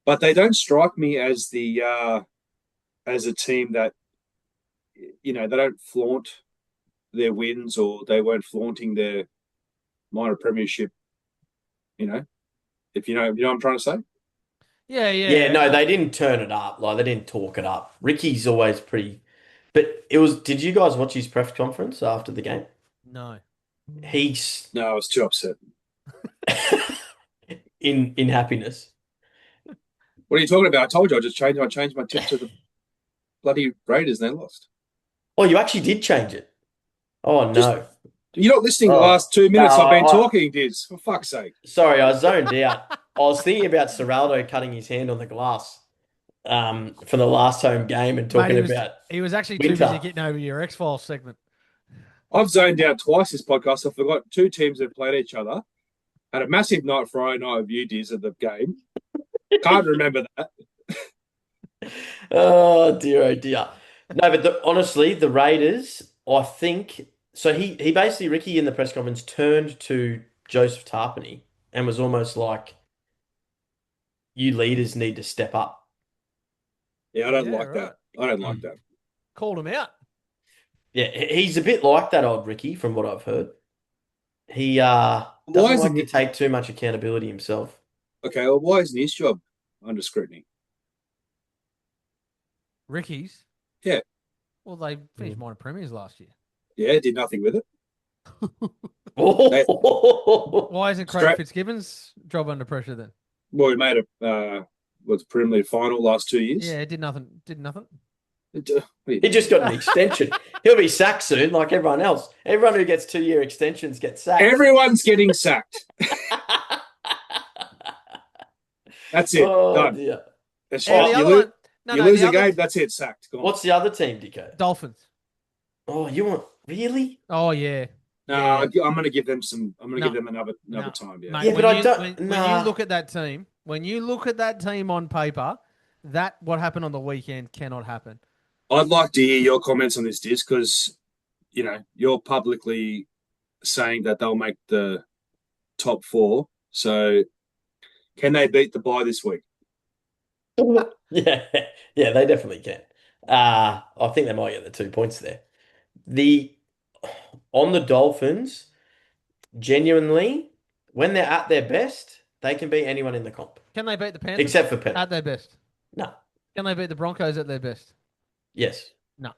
[SPEAKER 3] But they don't strike me as as a team that they don't flaunt their wins, or they weren't flaunting their minor premiership. You know, if you know what I'm trying to say.
[SPEAKER 2] Yeah,
[SPEAKER 1] Yeah,
[SPEAKER 2] yeah.
[SPEAKER 1] no, they didn't turn it up. Like they didn't talk it up. Ricky's always pretty, but it was. Did you guys watch his press conference after the game?
[SPEAKER 2] No.
[SPEAKER 1] He's
[SPEAKER 3] No, I was too upset.
[SPEAKER 1] in happiness.
[SPEAKER 3] What are you talking about? I told you I changed my tip to the bloody Raiders and they lost.
[SPEAKER 1] Oh, you actually did change it. Oh
[SPEAKER 3] Just
[SPEAKER 1] no.
[SPEAKER 3] You're not listening the
[SPEAKER 1] Oh
[SPEAKER 3] last 2 minutes
[SPEAKER 1] no.
[SPEAKER 3] I've been talking, Diz. For fuck's sake.
[SPEAKER 1] Sorry, I zoned out. I was thinking about Serraldo cutting his hand on the glass for the last home game and
[SPEAKER 2] Mate,
[SPEAKER 1] talking about
[SPEAKER 2] he was actually too busy
[SPEAKER 1] winter.
[SPEAKER 2] getting over your X-Files segment.
[SPEAKER 3] I've zoned out twice this podcast. I forgot two teams that played each other. Had a massive night Friday night with you, Diz, at the game. Can't remember that.
[SPEAKER 1] Oh dear, oh dear. No, but honestly, the Raiders, I think so. He basically Ricky in the press conference turned to Joseph Tarpany and was almost like, "You leaders need to step up."
[SPEAKER 3] Yeah, I don't
[SPEAKER 2] Yeah,
[SPEAKER 3] like
[SPEAKER 2] right.
[SPEAKER 3] that. I don't like
[SPEAKER 1] Mm.
[SPEAKER 3] that.
[SPEAKER 2] Called him out.
[SPEAKER 1] Yeah, he's a bit like that old Ricky, from what I've heard. He
[SPEAKER 3] Why
[SPEAKER 1] doesn't
[SPEAKER 3] isn't
[SPEAKER 1] like to
[SPEAKER 3] it
[SPEAKER 1] take too much accountability himself.
[SPEAKER 3] okay? Well, why isn't his job under scrutiny?
[SPEAKER 2] Ricky's.
[SPEAKER 3] Yeah,
[SPEAKER 2] Well, they finished
[SPEAKER 1] Mm.
[SPEAKER 2] minor premiers last year.
[SPEAKER 3] yeah, did nothing with it.
[SPEAKER 2] Why isn't Craig
[SPEAKER 3] Straight.
[SPEAKER 2] Fitzgibbons' job under pressure then?
[SPEAKER 3] Well, he made a what's Premier League final last 2 years.
[SPEAKER 2] Yeah, it did nothing. Did nothing.
[SPEAKER 1] He just got an extension. He'll be sacked soon, like everyone else. Everyone who gets 2-year extensions gets sacked.
[SPEAKER 3] Everyone's getting sacked. That's it.
[SPEAKER 1] Oh
[SPEAKER 3] Done.
[SPEAKER 1] dear.
[SPEAKER 3] That's
[SPEAKER 2] And
[SPEAKER 3] right.
[SPEAKER 2] the
[SPEAKER 3] You
[SPEAKER 2] other
[SPEAKER 3] lose,
[SPEAKER 2] one. No,
[SPEAKER 3] you
[SPEAKER 2] no,
[SPEAKER 3] lose
[SPEAKER 2] the
[SPEAKER 3] a
[SPEAKER 2] other
[SPEAKER 3] game. That's it. Sacked. Gone.
[SPEAKER 1] What's the other team, Dicko?
[SPEAKER 2] Dolphins.
[SPEAKER 1] Oh, you want really?
[SPEAKER 2] Oh yeah.
[SPEAKER 3] No,
[SPEAKER 2] Yeah.
[SPEAKER 3] I'm going to give them some. I'm going to
[SPEAKER 2] No.
[SPEAKER 3] give them another
[SPEAKER 2] No.
[SPEAKER 3] time. Yeah.
[SPEAKER 2] Mate,
[SPEAKER 1] Yeah, but I don't.
[SPEAKER 2] when
[SPEAKER 1] Nah.
[SPEAKER 2] you look at that team, on paper, that what happened on the weekend cannot happen.
[SPEAKER 3] I'd like to hear your comments on this, Diz, because you're publicly saying that they'll make the top 4. So, can they beat the bye this week?
[SPEAKER 1] Yeah, yeah, they definitely can. I think they might get the 2 points there. The on the Dolphins, genuinely, when they're at their best, they can beat anyone in the comp,
[SPEAKER 2] Can they beat the Panthers
[SPEAKER 1] except for Penn.
[SPEAKER 2] at their best?
[SPEAKER 1] No.
[SPEAKER 2] Can they beat the Broncos at their best?
[SPEAKER 1] Yes.
[SPEAKER 2] No.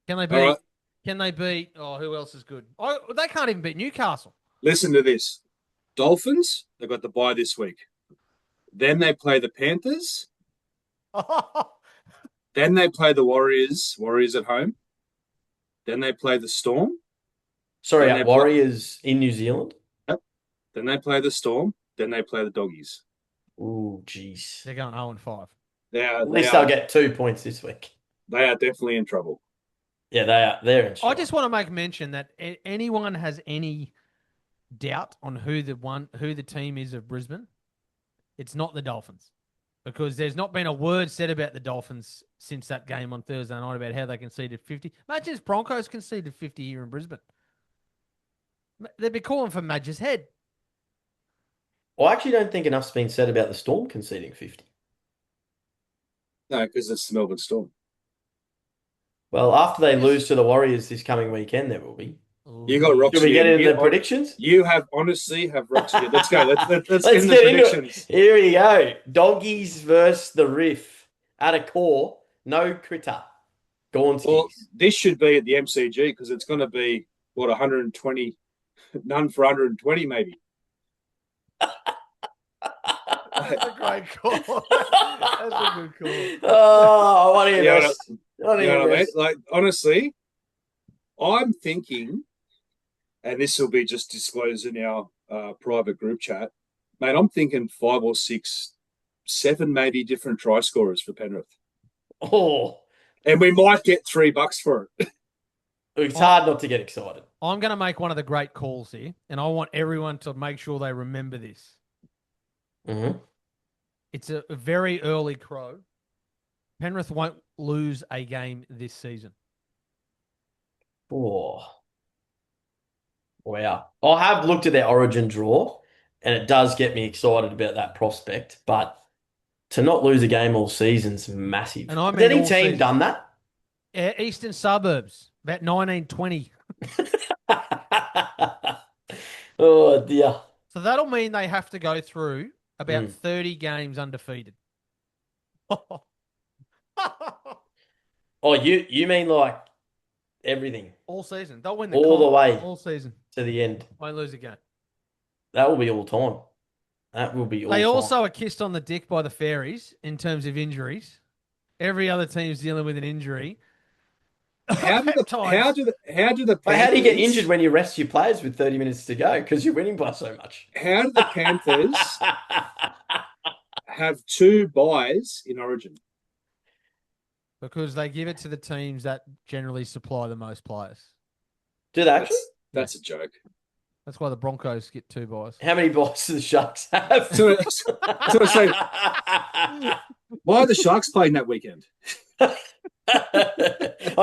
[SPEAKER 2] Can they
[SPEAKER 3] All
[SPEAKER 2] beat?
[SPEAKER 3] right.
[SPEAKER 2] Can they beat? Oh, who else is good? Oh, they can't even beat Newcastle.
[SPEAKER 3] Listen to this. Dolphins, they've got the bye this week. Then they play the Panthers. Then they play the Warriors at home. Then they play the Storm.
[SPEAKER 1] Sorry,
[SPEAKER 3] Then they
[SPEAKER 1] Warriors in New Zealand.
[SPEAKER 3] Yep. Then they play the Storm. Then they play the Doggies.
[SPEAKER 1] Ooh, jeez.
[SPEAKER 2] They're going 0-5.
[SPEAKER 1] At least they'll get 2 points this week.
[SPEAKER 3] They are definitely in trouble.
[SPEAKER 1] Yeah, they are. They're in
[SPEAKER 2] I
[SPEAKER 1] trouble.
[SPEAKER 2] just want to make mention that anyone has any doubt on who the team is of Brisbane, it's not the Dolphins, because there's not been a word said about the Dolphins since that game on Thursday night about how they conceded 50. Imagine if Broncos conceded 50 here in Brisbane. They'd be calling for Madge's head.
[SPEAKER 1] I actually don't think enough's been said about the Storm conceding 50.
[SPEAKER 3] No, because it's the Melbourne Storm.
[SPEAKER 1] Well, after they
[SPEAKER 2] Yes.
[SPEAKER 1] lose to the Warriors this coming weekend, there will be.
[SPEAKER 3] You got rocks
[SPEAKER 1] Should we get
[SPEAKER 3] here.
[SPEAKER 1] into the predictions?
[SPEAKER 3] You have honestly have rocks here. Let's go. Let's
[SPEAKER 1] Let's
[SPEAKER 3] get into
[SPEAKER 1] get
[SPEAKER 3] the
[SPEAKER 1] into
[SPEAKER 3] predictions.
[SPEAKER 1] it. Here we go. Doggies versus the Riff. At a core, no critter. Gaunskies.
[SPEAKER 3] Well, this should be at the MCG because it's going to be, what, 120, none for 120 maybe.
[SPEAKER 2] That's a great call. That's a good call.
[SPEAKER 1] Oh, I want to hear
[SPEAKER 3] You know
[SPEAKER 1] this. I want to
[SPEAKER 3] You know
[SPEAKER 1] hear
[SPEAKER 3] what I mean?
[SPEAKER 1] this.
[SPEAKER 3] Like, honestly, I'm thinking, and this will be just disclosed in our private group chat, mate, I'm thinking 5 or 6, 7 maybe different try scorers for Penrith.
[SPEAKER 1] Oh,
[SPEAKER 3] And we might get $3 for it.
[SPEAKER 1] it's hard not to get excited.
[SPEAKER 2] I'm going to make one of the great calls here, and I want everyone to make sure they remember this.
[SPEAKER 1] Mm-hmm.
[SPEAKER 2] It's a very early crow. Penrith won't lose a game this season.
[SPEAKER 1] Oh, wow. I have looked at their origin draw, and it does get me excited about that prospect, but to not lose a game all season's massive.
[SPEAKER 2] And I
[SPEAKER 1] Has
[SPEAKER 2] mean
[SPEAKER 1] any
[SPEAKER 2] all
[SPEAKER 1] team
[SPEAKER 2] season.
[SPEAKER 1] done that?
[SPEAKER 2] Eastern suburbs, about 1920.
[SPEAKER 1] Oh, dear.
[SPEAKER 2] So that'll mean they have to go through about 30 games undefeated.
[SPEAKER 1] Oh, you mean like everything
[SPEAKER 2] All season. They'll win the
[SPEAKER 1] all the
[SPEAKER 2] comp
[SPEAKER 1] way
[SPEAKER 2] all season.
[SPEAKER 1] to the end?
[SPEAKER 2] Won't lose a game.
[SPEAKER 1] That will be all time. That will be all
[SPEAKER 2] They
[SPEAKER 1] time.
[SPEAKER 2] also are kissed on the dick by the fairies in terms of injuries. Every other team's dealing with an injury.
[SPEAKER 3] How do the
[SPEAKER 1] But how do you get
[SPEAKER 3] Panthers-
[SPEAKER 1] injured when you rest your players with 30 minutes to go? Because you're winning by so much.
[SPEAKER 3] How do the Panthers have 2 buys in Origin?
[SPEAKER 2] Because they give it to the teams that generally supply the most players.
[SPEAKER 1] Do they actually?
[SPEAKER 3] That's a joke.
[SPEAKER 2] That's why the Broncos get 2 buys.
[SPEAKER 1] How many buys do the Sharks have?
[SPEAKER 3] So I say, why are the Sharks playing that weekend?
[SPEAKER 1] Oh,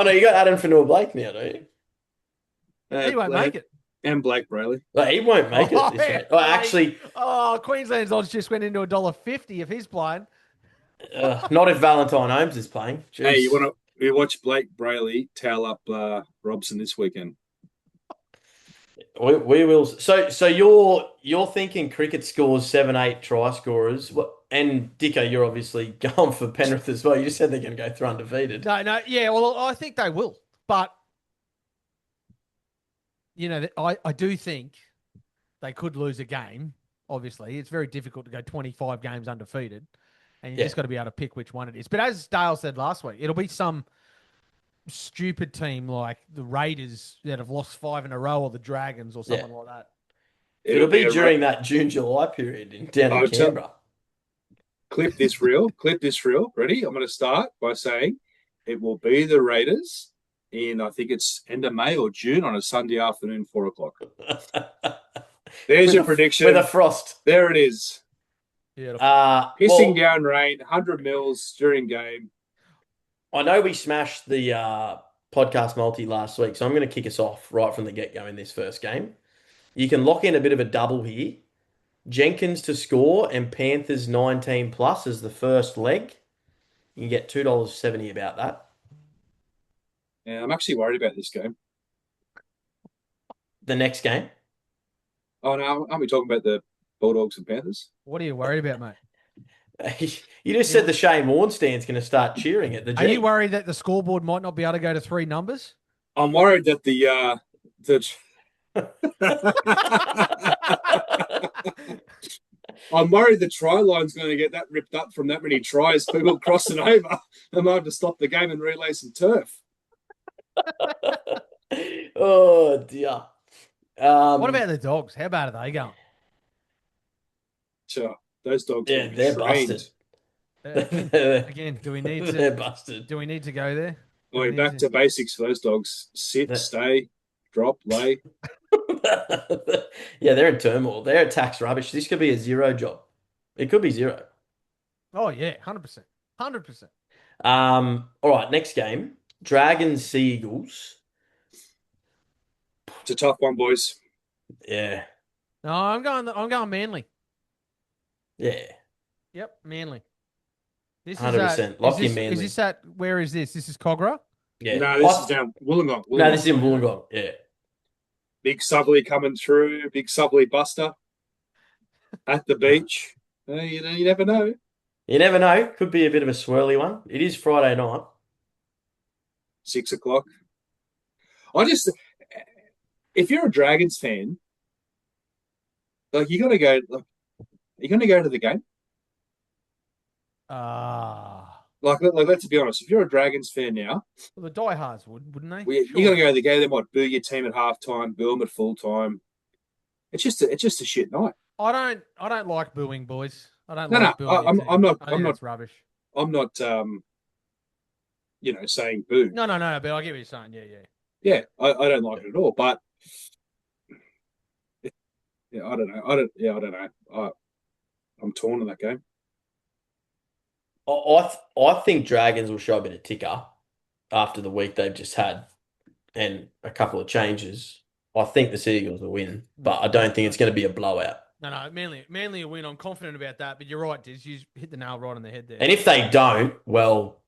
[SPEAKER 1] no, you got Adam Fanua-Blake now, don't you?
[SPEAKER 2] He won't make it.
[SPEAKER 3] And Blake Brayley.
[SPEAKER 1] Well, he won't make it
[SPEAKER 2] Oh,
[SPEAKER 1] this round.
[SPEAKER 2] yeah,
[SPEAKER 1] Actually,
[SPEAKER 2] Queensland's odds just went into $1.50 if he's playing.
[SPEAKER 1] not if Valentine Holmes is playing. Jeez.
[SPEAKER 3] Hey, you watch Blake Brayley towel up Robson this weekend?
[SPEAKER 1] We will. So you're thinking cricket scores 7-8 try scorers. And Dicko, you're obviously going for Penrith as well. You just said they're going to go through undefeated.
[SPEAKER 2] No, yeah, well, I think they will. But, I do think they could lose a game, obviously. It's very difficult to go 25 games undefeated, and you just got to be able to pick which one it is. But as Dale said last week, it'll be some stupid team like the Raiders that have lost 5 in a row or the Dragons or someone like that.
[SPEAKER 1] It'll be during that June-July period down in Canberra.
[SPEAKER 3] Clip this reel. Ready? I'm going to start by saying it will be the Raiders in, I think it's end of May or June on a Sunday afternoon, 4 o'clock. There's your prediction.
[SPEAKER 1] With a frost.
[SPEAKER 3] There it is.
[SPEAKER 1] Pissing
[SPEAKER 3] down rain, 100 mils during game.
[SPEAKER 1] I know we smashed the podcast multi last week, so I'm going to kick us off right from the get-go in this first game. You can lock in a bit of a double here. Jenkins to score and Panthers 19 plus as the first leg. You can get $2.70 about that.
[SPEAKER 3] Yeah, I'm actually worried about this game.
[SPEAKER 1] The next game?
[SPEAKER 3] Oh, no, aren't we talking about the Bulldogs and Panthers?
[SPEAKER 2] What are you worried about, mate?
[SPEAKER 1] You just said the Shane Warne stand's going to start cheering at the G.
[SPEAKER 2] Are you worried that the scoreboard might not be able to go to 3 numbers?
[SPEAKER 3] I'm worried that I'm worried the try line's going to get that ripped up from that many tries, people crossing over. I might have to stop the game and relay some turf.
[SPEAKER 1] Oh, dear.
[SPEAKER 2] What about the Dogs? How bad are they going?
[SPEAKER 3] Sure, those dogs.
[SPEAKER 1] Yeah, they're
[SPEAKER 3] trained.
[SPEAKER 1] busted.
[SPEAKER 2] Again, do we need to?
[SPEAKER 1] They're busted.
[SPEAKER 2] Do we need to go there?
[SPEAKER 3] Going back to basics for those dogs: sit, stay, drop, lay.
[SPEAKER 1] Yeah, they're in turmoil. Their attack's rubbish. This could be a 0 job. It could be 0.
[SPEAKER 2] Oh yeah, 100%, 100%.
[SPEAKER 1] All right, next game: Dragons Seagulls.
[SPEAKER 3] It's a tough one, boys.
[SPEAKER 1] Yeah.
[SPEAKER 2] No, I'm going Manly.
[SPEAKER 1] Yeah.
[SPEAKER 2] Yep, Manly. This is at
[SPEAKER 1] 100%.
[SPEAKER 2] is
[SPEAKER 1] Lock in
[SPEAKER 2] this
[SPEAKER 1] Manly.
[SPEAKER 2] at where is this? This is Cogra?
[SPEAKER 1] Yeah.
[SPEAKER 3] No, this is down Wollongong.
[SPEAKER 1] No, this
[SPEAKER 3] Wollongong.
[SPEAKER 1] is in Wollongong. Yeah.
[SPEAKER 3] Big Subley coming through. Big Subley Buster at the beach. You never know.
[SPEAKER 1] You never know. Could be a bit of a swirly one. It is Friday night.
[SPEAKER 3] 6 o'clock. I just, if you're a Dragons fan, like you got to go. Like, you're going to go to the game.
[SPEAKER 2] Ah,
[SPEAKER 3] Like, let's be honest. If you're a Dragons fan now,
[SPEAKER 2] well, the diehards wouldn't they?
[SPEAKER 3] you're going to
[SPEAKER 2] Surely.
[SPEAKER 3] go to the game. They might boo your team at halftime, boo them at full time. It's just a shit night.
[SPEAKER 2] I don't like booing, boys. I don't
[SPEAKER 3] No, no,
[SPEAKER 2] like booing your
[SPEAKER 3] I'm
[SPEAKER 2] team.
[SPEAKER 3] not.
[SPEAKER 2] I
[SPEAKER 3] I'm
[SPEAKER 2] think
[SPEAKER 3] not.
[SPEAKER 2] that's rubbish.
[SPEAKER 3] I'm not. Saying boo.
[SPEAKER 2] No, no, no. But I get what you're saying. Yeah, yeah.
[SPEAKER 3] Yeah, I don't like it at all. But yeah, I don't know. I don't know. I'm torn on that game.
[SPEAKER 1] I think Dragons will show a bit of ticker after the week they've just had and a couple of changes. I think the Seagulls will win, but I don't think it's going to be a blowout.
[SPEAKER 2] No, no. Manly a win. I'm confident about that. But you're right, Diz. You hit the nail right on the head there.
[SPEAKER 1] And if they don't, well,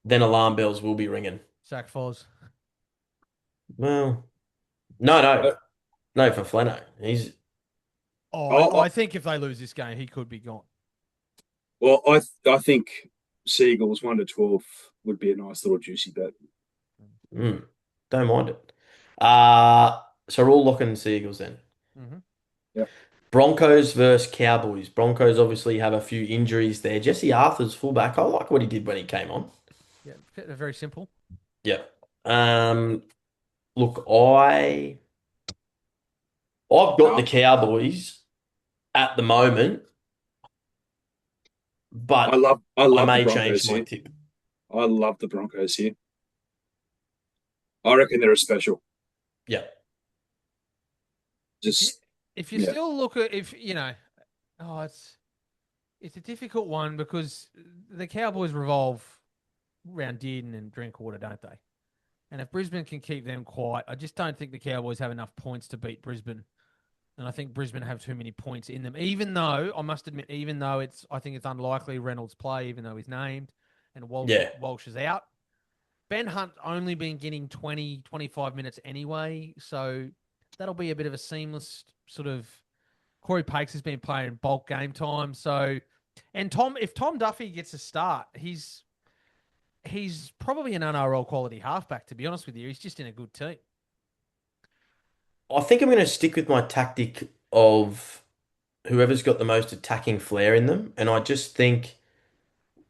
[SPEAKER 1] then alarm bells will be ringing.
[SPEAKER 2] Sack Foz.
[SPEAKER 1] Well, no,
[SPEAKER 3] Uh,
[SPEAKER 1] no, for Fleno. He's
[SPEAKER 2] Oh,
[SPEAKER 3] I, I,
[SPEAKER 2] I think if they lose this game, he could be gone.
[SPEAKER 3] well, I think Seagulls 1 to 12 would be a nice little juicy bet.
[SPEAKER 1] don't mind it. So we're all looking Seagulls then.
[SPEAKER 2] Mm-hmm.
[SPEAKER 3] Yep.
[SPEAKER 1] Broncos versus Cowboys. Broncos obviously have a few injuries there. Jesse Arthur's fullback. I like what he did when he came on.
[SPEAKER 2] Yeah, they're very simple.
[SPEAKER 1] Yep. Look, I've got the Cowboys at the moment,
[SPEAKER 3] I
[SPEAKER 1] but
[SPEAKER 3] love I
[SPEAKER 1] I
[SPEAKER 3] love the
[SPEAKER 1] may change
[SPEAKER 3] Broncos
[SPEAKER 1] my
[SPEAKER 3] here.
[SPEAKER 1] tip.
[SPEAKER 3] I love the Broncos here. I reckon they're a special.
[SPEAKER 1] Yep.
[SPEAKER 2] If you
[SPEAKER 3] Just
[SPEAKER 2] if you
[SPEAKER 3] yeah,
[SPEAKER 2] still look at if you know, oh, it's a difficult one because the Cowboys revolve around Dearden and Drinkwater, don't they? And if Brisbane can keep them quiet, I just don't think the Cowboys have enough points to beat Brisbane. And I think Brisbane have too many points in them. Even though I must admit, I think it's unlikely Reynolds play, even though he's named, and
[SPEAKER 1] Yeah.
[SPEAKER 2] Walsh is out. Ben Hunt's only been getting 20, 25 minutes anyway, so that'll be a bit of a seamless sort of. Corey Pakes has been playing bulk game time, so and if Tom Duffy gets a start, he's probably an NRL quality halfback. To be honest with you, he's just in a good team.
[SPEAKER 1] I think I'm going to stick with my tactic of whoever's got the most attacking flair in them. And I just think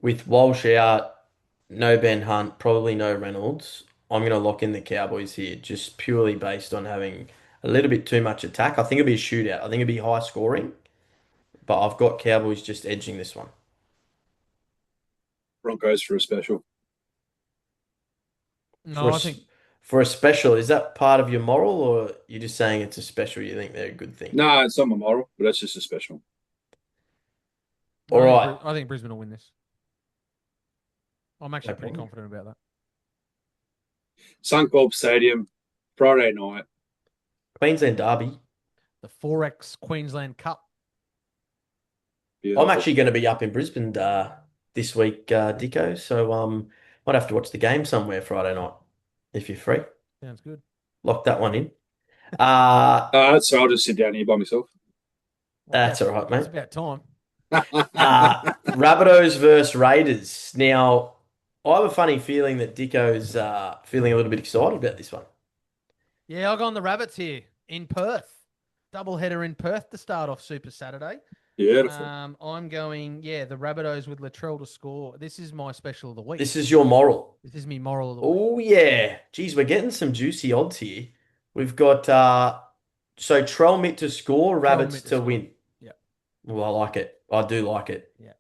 [SPEAKER 1] with Walsh out, no Ben Hunt, probably no Reynolds, I'm going to lock in the Cowboys here just purely based on having a little bit too much attack. I think it'll be a shootout. I think it'll be high scoring, but I've got Cowboys just edging this one.
[SPEAKER 3] Broncos for a special.
[SPEAKER 1] For
[SPEAKER 2] No,
[SPEAKER 1] a,
[SPEAKER 2] I think
[SPEAKER 1] for a special, is that part of your moral or you're just saying it's a special, you think they're a good thing?
[SPEAKER 3] No, it's not my moral, but that's just a special.
[SPEAKER 1] All right.
[SPEAKER 2] I think Brisbane will win this. I'm
[SPEAKER 1] No
[SPEAKER 2] actually pretty
[SPEAKER 1] problem.
[SPEAKER 2] confident about that.
[SPEAKER 3] Suncorp Stadium, Friday night.
[SPEAKER 1] Queensland Derby.
[SPEAKER 2] The Forex Queensland Cup.
[SPEAKER 1] I'm
[SPEAKER 3] Beautiful.
[SPEAKER 1] actually going to be up in Brisbane this week, Dicko. So might have to watch the game somewhere Friday night if you're free.
[SPEAKER 2] Sounds good.
[SPEAKER 1] Lock that one in. Uh,
[SPEAKER 3] So I'll just sit down here by myself.
[SPEAKER 1] that's all right,
[SPEAKER 2] It's
[SPEAKER 1] mate.
[SPEAKER 2] about time.
[SPEAKER 1] Rabbitohs versus Raiders. Now, I have a funny feeling that Dicko's feeling a little bit excited about this one.
[SPEAKER 2] Yeah, I'll go on the Rabbits here in Perth. Double header in Perth to start off Super Saturday.
[SPEAKER 3] Beautiful.
[SPEAKER 2] I'm going, the Rabbitohs with Latrell to score. This is my special of the week.
[SPEAKER 1] This is your moral.
[SPEAKER 2] This is me moral of the week.
[SPEAKER 1] Oh, yeah. Geez, we're getting some juicy odds here. We've got so Trell Mitt to score, Rabbits
[SPEAKER 2] Mitt to
[SPEAKER 1] to
[SPEAKER 2] score.
[SPEAKER 1] win.
[SPEAKER 2] Yeah.
[SPEAKER 1] Well, I like it. I do like it.
[SPEAKER 2] Yeah.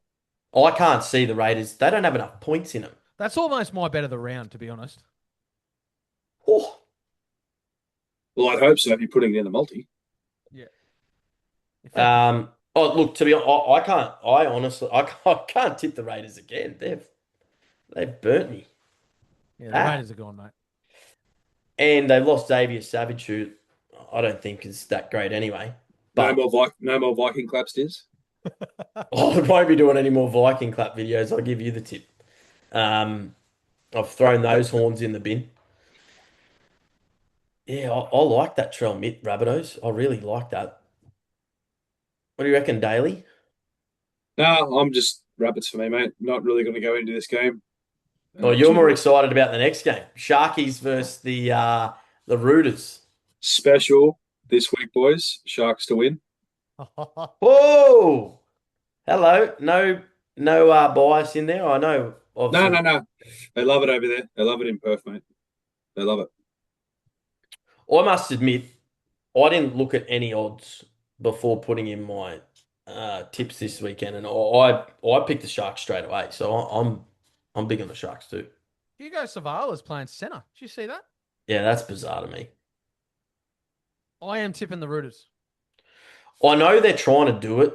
[SPEAKER 1] I can't see the Raiders. They don't have enough points in them.
[SPEAKER 2] That's almost my bet of the round, to be honest.
[SPEAKER 1] Oh,
[SPEAKER 3] Well, I'd hope so if you're putting it in the multi.
[SPEAKER 2] Yeah. If that-
[SPEAKER 1] look, to be honest, I can't. I honestly, I can't tip the Raiders again. They've burnt me,
[SPEAKER 2] the Raiders are gone, mate.
[SPEAKER 1] and they've lost Xavier Savage, who I don't think is that great anyway.
[SPEAKER 3] No
[SPEAKER 1] But
[SPEAKER 3] more no more Viking claps, Diz.
[SPEAKER 1] I won't be doing any more Viking clap videos. I'll give you the tip. Um, I've thrown those horns in the bin. Yeah, I like that trail mitt, Rabbitohs. I really like that. What do you reckon, Daly?
[SPEAKER 3] No, I'm just rabbits for me, mate. Not really going to go into this game.
[SPEAKER 1] Oh, you're
[SPEAKER 3] Too
[SPEAKER 1] more excited about the next game. Sharkies versus the Rooters.
[SPEAKER 3] special this week, boys. Sharks to win.
[SPEAKER 1] Whoa! Hello. No bias in there. I know
[SPEAKER 3] No,
[SPEAKER 1] obviously
[SPEAKER 3] no, no. They love it over there. They love it in Perth, mate. They love it.
[SPEAKER 1] I must admit I didn't look at any odds before putting in my tips this weekend, and I picked the Sharks straight away. So I'm big on the Sharks too.
[SPEAKER 2] Hugo Savala's playing centre. Did you see that?
[SPEAKER 1] Yeah, that's bizarre to me.
[SPEAKER 2] I am tipping the Rooters.
[SPEAKER 1] I know they're trying to do it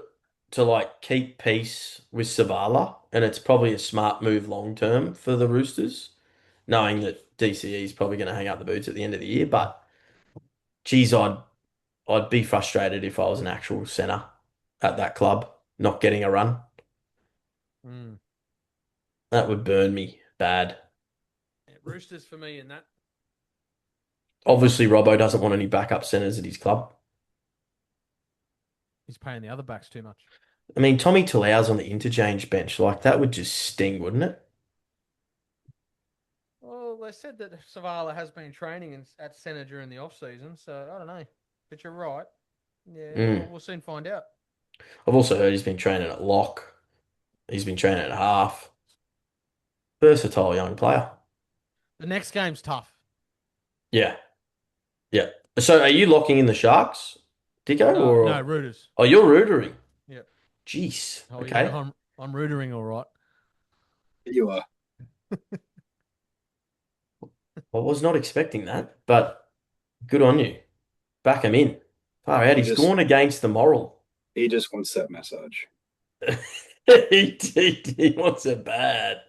[SPEAKER 1] to like keep peace with Savala, and it's probably a smart move long term for the Roosters, knowing that DCE is probably going to hang up the boots at the end of the year. But geez, I'd be frustrated if I was an actual centre at that club not getting a run.
[SPEAKER 2] Mm.
[SPEAKER 1] That would burn me bad.
[SPEAKER 2] Yeah, Roosters for me in that.
[SPEAKER 1] Obviously, Robbo doesn't want any backup centres at his club.
[SPEAKER 2] He's paying the other backs too much.
[SPEAKER 1] I mean, Tommy Talau's on the interchange bench. Like, that would just sting, wouldn't it?
[SPEAKER 2] Well, they said that Savala has been training at centre during the off season, so I don't know. But you're right. Yeah,
[SPEAKER 1] Mm.
[SPEAKER 2] we'll soon find out.
[SPEAKER 1] I've also heard he's been training at lock. He's been training at half. Versatile young player.
[SPEAKER 2] The next game's tough.
[SPEAKER 1] Yeah, yeah. So are you locking in the Sharks, Dicko,
[SPEAKER 2] No, no,
[SPEAKER 1] or
[SPEAKER 2] Rooters.
[SPEAKER 1] oh, you're rootering?
[SPEAKER 2] Yep.
[SPEAKER 1] Jeez.
[SPEAKER 2] Oh, you
[SPEAKER 1] Okay.
[SPEAKER 2] know I'm rootering all right.
[SPEAKER 3] You are.
[SPEAKER 1] I was not expecting that, but good on you. Back him in. Far out.
[SPEAKER 3] He
[SPEAKER 1] He's
[SPEAKER 3] just
[SPEAKER 1] gone against the moral.
[SPEAKER 3] he just wants that massage.
[SPEAKER 1] He wants it bad.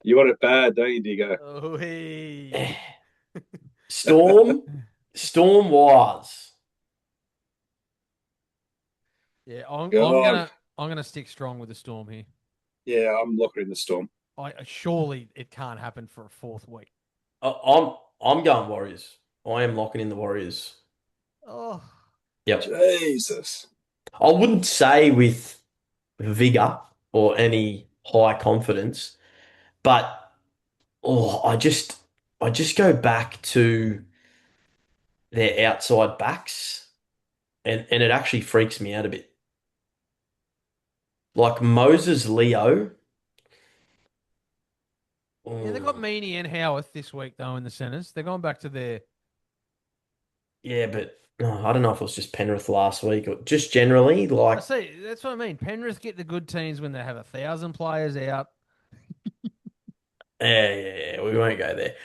[SPEAKER 3] You want it bad, don't you, Diggo?
[SPEAKER 2] Oh, hey.
[SPEAKER 1] Storm, Storm Wires.
[SPEAKER 2] Yeah,
[SPEAKER 3] God.
[SPEAKER 2] I'm gonna stick strong with the Storm here.
[SPEAKER 3] Yeah, I'm locking in the storm.
[SPEAKER 2] I surely it can't happen for a fourth week.
[SPEAKER 1] I'm going Warriors. I am locking in the Warriors.
[SPEAKER 2] Oh,
[SPEAKER 1] Yep.
[SPEAKER 3] Jesus.
[SPEAKER 1] I wouldn't say with vigor or any high confidence, but I just go back to their outside backs, and it actually freaks me out a bit. Like Moses Leo.
[SPEAKER 2] yeah, they got
[SPEAKER 1] mm,
[SPEAKER 2] Meany and Howarth this week though in the centres. They're going back to their.
[SPEAKER 1] yeah, but I don't know if it was just Penrith last week or just generally.
[SPEAKER 2] I
[SPEAKER 1] Like,
[SPEAKER 2] see. That's what I mean. Penrith get the good teams when they have 1,000 players out.
[SPEAKER 1] yeah, we won't go there.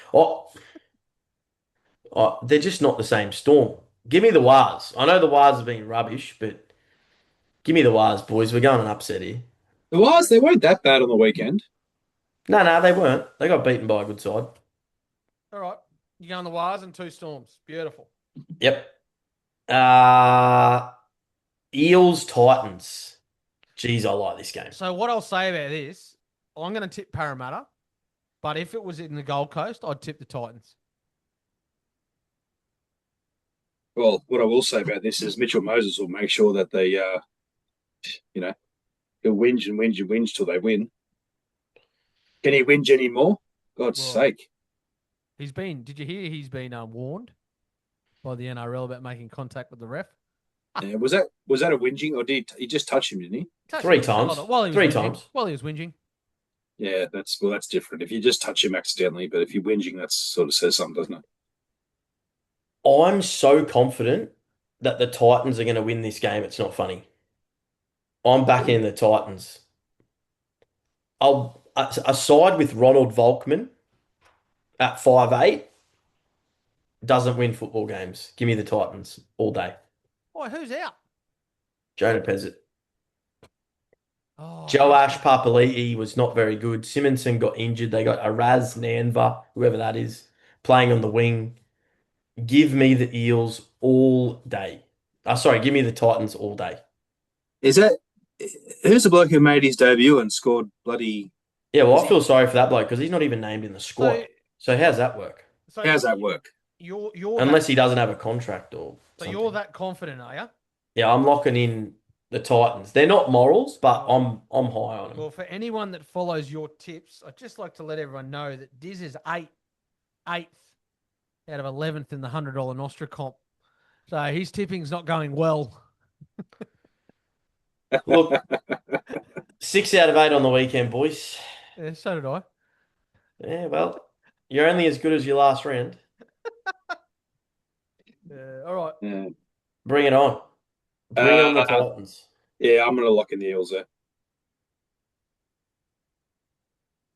[SPEAKER 1] They're just not the same Storm. Give me the Wars. I know the Wars have been rubbish, but give me the Wars, boys. We're going an upset here.
[SPEAKER 3] The Wars, they weren't that bad on the weekend.
[SPEAKER 1] No, they weren't. They got beaten by a good side.
[SPEAKER 2] All right, you go on the Wires and two Storms. Beautiful.
[SPEAKER 1] Yep. Uh, Eels Titans. Jeez, I like this game.
[SPEAKER 2] So what I'll say about this, I'm going to tip Parramatta, but if it was in the Gold Coast, I'd tip the Titans.
[SPEAKER 3] Well, what I will say about this is Mitchell Moses will make sure that they, you know, he'll whinge and whinge and whinge till they win. Can he whinge anymore? God's
[SPEAKER 2] Well,
[SPEAKER 3] sake.
[SPEAKER 2] he's been. Did you hear? He's been warned by the NRL about making contact with the ref.
[SPEAKER 3] Yeah, was that a whinging or did he just touch him? Didn't he?
[SPEAKER 1] Three times.
[SPEAKER 2] While he was
[SPEAKER 1] Three
[SPEAKER 2] whinging.
[SPEAKER 1] times.
[SPEAKER 2] While he was whinging.
[SPEAKER 3] Yeah, that's different. If you just touch him accidentally, but if you're whinging, that sort of says something, doesn't it?
[SPEAKER 1] I'm so confident that the Titans are going to win this game. It's not funny. I'm backing the Titans. A side with Ronald Volkman at 5'8" doesn't win football games. Give me the Titans all day.
[SPEAKER 2] Boy, who's out?
[SPEAKER 1] Jonah Pezzett.
[SPEAKER 2] Oh,
[SPEAKER 1] Joe Ash Papali'i was not very good. Simonson got injured. They got Araz Nanva, whoever that is, playing on the wing. Give me the Eels all day. Sorry, give me the Titans all day.
[SPEAKER 3] Is that who's the bloke who made his debut and scored bloody?
[SPEAKER 1] Yeah, well,
[SPEAKER 3] Was
[SPEAKER 1] I
[SPEAKER 3] he?
[SPEAKER 1] feel sorry for that bloke because he's not even named in the
[SPEAKER 2] So,
[SPEAKER 1] squad. So how's that work?
[SPEAKER 2] so
[SPEAKER 3] How's that work?
[SPEAKER 2] you're that
[SPEAKER 1] Unless he doesn't have a contract or
[SPEAKER 2] so you're
[SPEAKER 1] something.
[SPEAKER 2] that confident, are you?
[SPEAKER 1] Yeah, I'm locking in the Titans. They're not morals, but
[SPEAKER 2] Oh,
[SPEAKER 1] I'm high on them.
[SPEAKER 2] well, for anyone that follows your tips, I'd just like to let everyone know that Diz is eighth out of 11th in the $100 Nostra comp. So his tipping's not going well.
[SPEAKER 1] Look, 6 out of 8 on the weekend, boys.
[SPEAKER 2] Yeah, so did I.
[SPEAKER 1] Yeah, well, you're only as good as your last round.
[SPEAKER 2] All right.
[SPEAKER 3] Yeah.
[SPEAKER 1] Bring it on. Bring on the
[SPEAKER 3] Uh,
[SPEAKER 1] Titans.
[SPEAKER 3] yeah, I'm gonna lock in the Eels there.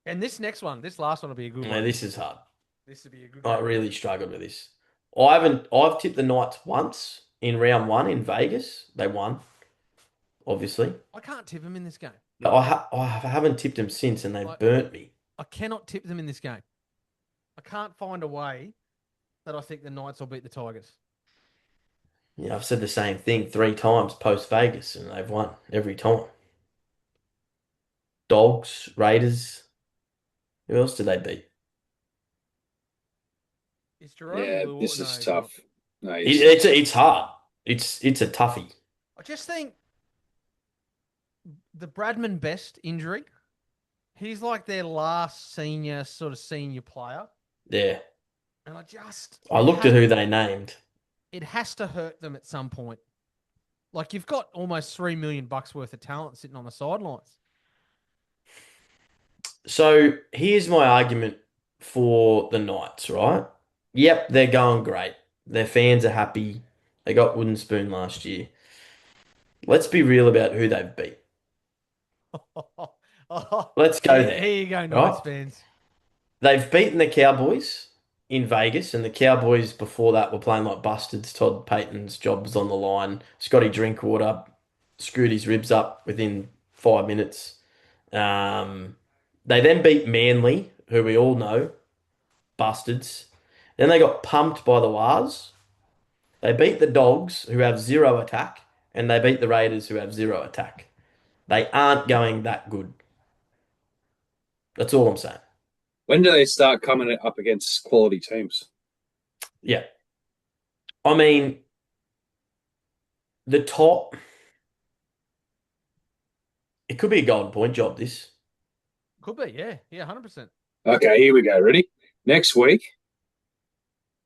[SPEAKER 2] And this last one will be a good
[SPEAKER 1] No,
[SPEAKER 2] one.
[SPEAKER 1] this is hard.
[SPEAKER 2] This will be a good
[SPEAKER 1] I
[SPEAKER 2] game.
[SPEAKER 1] really struggled with this. I've tipped the Knights once in round one in Vegas. They won, obviously.
[SPEAKER 2] I can't tip them in this game.
[SPEAKER 1] I haven't tipped them since, and they've
[SPEAKER 2] Like,
[SPEAKER 1] burnt me.
[SPEAKER 2] I cannot tip them in this game. I can't find a way that I think the Knights will beat the Tigers.
[SPEAKER 1] Yeah, I've said the same thing 3 times post Vegas, and they've won every time. Dogs, Raiders. Who else did they beat?
[SPEAKER 2] Is Jerome
[SPEAKER 3] Yeah,
[SPEAKER 2] Blue?
[SPEAKER 3] this
[SPEAKER 2] No,
[SPEAKER 3] is
[SPEAKER 2] he's not.
[SPEAKER 3] tough. No,
[SPEAKER 1] It's hard. It's a toughie.
[SPEAKER 2] I just think the Bradman Best injury, he's like their last senior player.
[SPEAKER 1] Yeah.
[SPEAKER 2] And I just
[SPEAKER 1] I looked at who they named.
[SPEAKER 2] it has to hurt them at some point. Like you've got almost $3 million worth of talent sitting on the sidelines.
[SPEAKER 1] So here's my argument for the Knights, right? Yep, they're going great. Their fans are happy. They got wooden spoon last year. Let's be real about who they've beat. Let's go there,
[SPEAKER 2] Here you go, Knights
[SPEAKER 1] right?
[SPEAKER 2] fans.
[SPEAKER 1] They've beaten the Cowboys in Vegas, and the Cowboys before that were playing like bastards. Todd Payton's job was on the line. Scotty Drinkwater screwed his ribs up within 5 minutes. Um, they then beat Manly, who we all know, bastards. Then they got pumped by the Wars. They beat the Dogs, who have zero attack, and they beat the Raiders, who have zero attack. They aren't going that good. That's all I'm saying.
[SPEAKER 3] When do they start coming up against quality teams?
[SPEAKER 1] Yeah. I mean, the top, it could be a golden point job, this.
[SPEAKER 2] Could be, yeah, 100%.
[SPEAKER 3] Okay, here we go. Ready? Next week,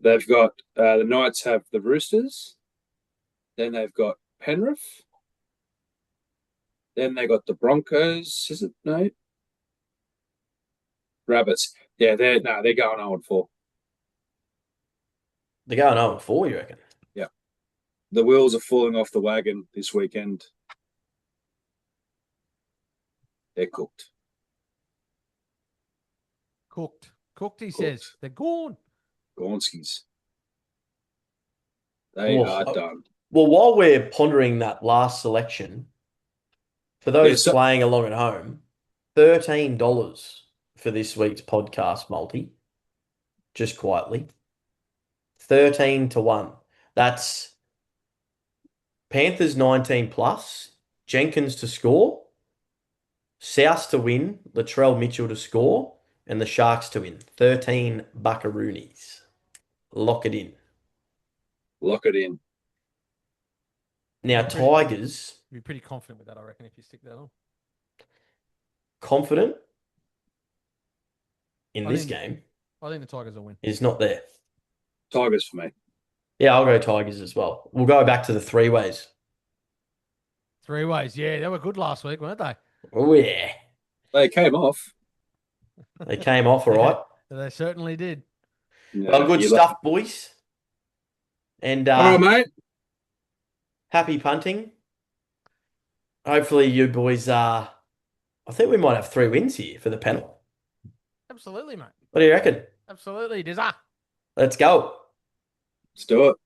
[SPEAKER 3] they've got the Knights have the Roosters. Then they've got Penrith. Then they got the Broncos. Is it no? Rabbits. Yeah, they're going 0-4.
[SPEAKER 1] They're going 0-4, you reckon?
[SPEAKER 3] Yeah. The wheels are falling off the wagon this weekend. They're cooked.
[SPEAKER 2] Cooked, he says. They're gone.
[SPEAKER 3] Gornskis. They are done.
[SPEAKER 1] Well, while we're pondering that last selection, for those
[SPEAKER 3] Yeah,
[SPEAKER 1] playing along at home, $13 for this week's podcast multi, just quietly. 13-1. That's Panthers 19 plus, Jenkins to score, South to win, Latrell Mitchell to score, and the Sharks to win. 13 buckaroonies. Lock it in.
[SPEAKER 3] lock it in.
[SPEAKER 1] Now, Tigers,
[SPEAKER 2] You'd be pretty confident with that, I reckon, if you stick that on.
[SPEAKER 1] confident in
[SPEAKER 2] I
[SPEAKER 1] this
[SPEAKER 2] think-
[SPEAKER 1] game,
[SPEAKER 2] I think the Tigers will win.
[SPEAKER 1] is not there.
[SPEAKER 3] Tigers for me.
[SPEAKER 1] Yeah, I'll go Tigers as well. We'll go back to the three ways.
[SPEAKER 2] 3 ways. Yeah, they were good last week, weren't they?
[SPEAKER 1] Oh, yeah.
[SPEAKER 3] They came off.
[SPEAKER 1] They came off all right.
[SPEAKER 2] They certainly did.
[SPEAKER 1] Well, good stuff, boys. And
[SPEAKER 3] All right, mate.
[SPEAKER 1] happy punting. Hopefully, you boys I think we might have 3 wins here for the panel.
[SPEAKER 2] Absolutely, mate.
[SPEAKER 1] What do you reckon?
[SPEAKER 2] Absolutely. Dizz.
[SPEAKER 1] Let's go.
[SPEAKER 3] Let's do it.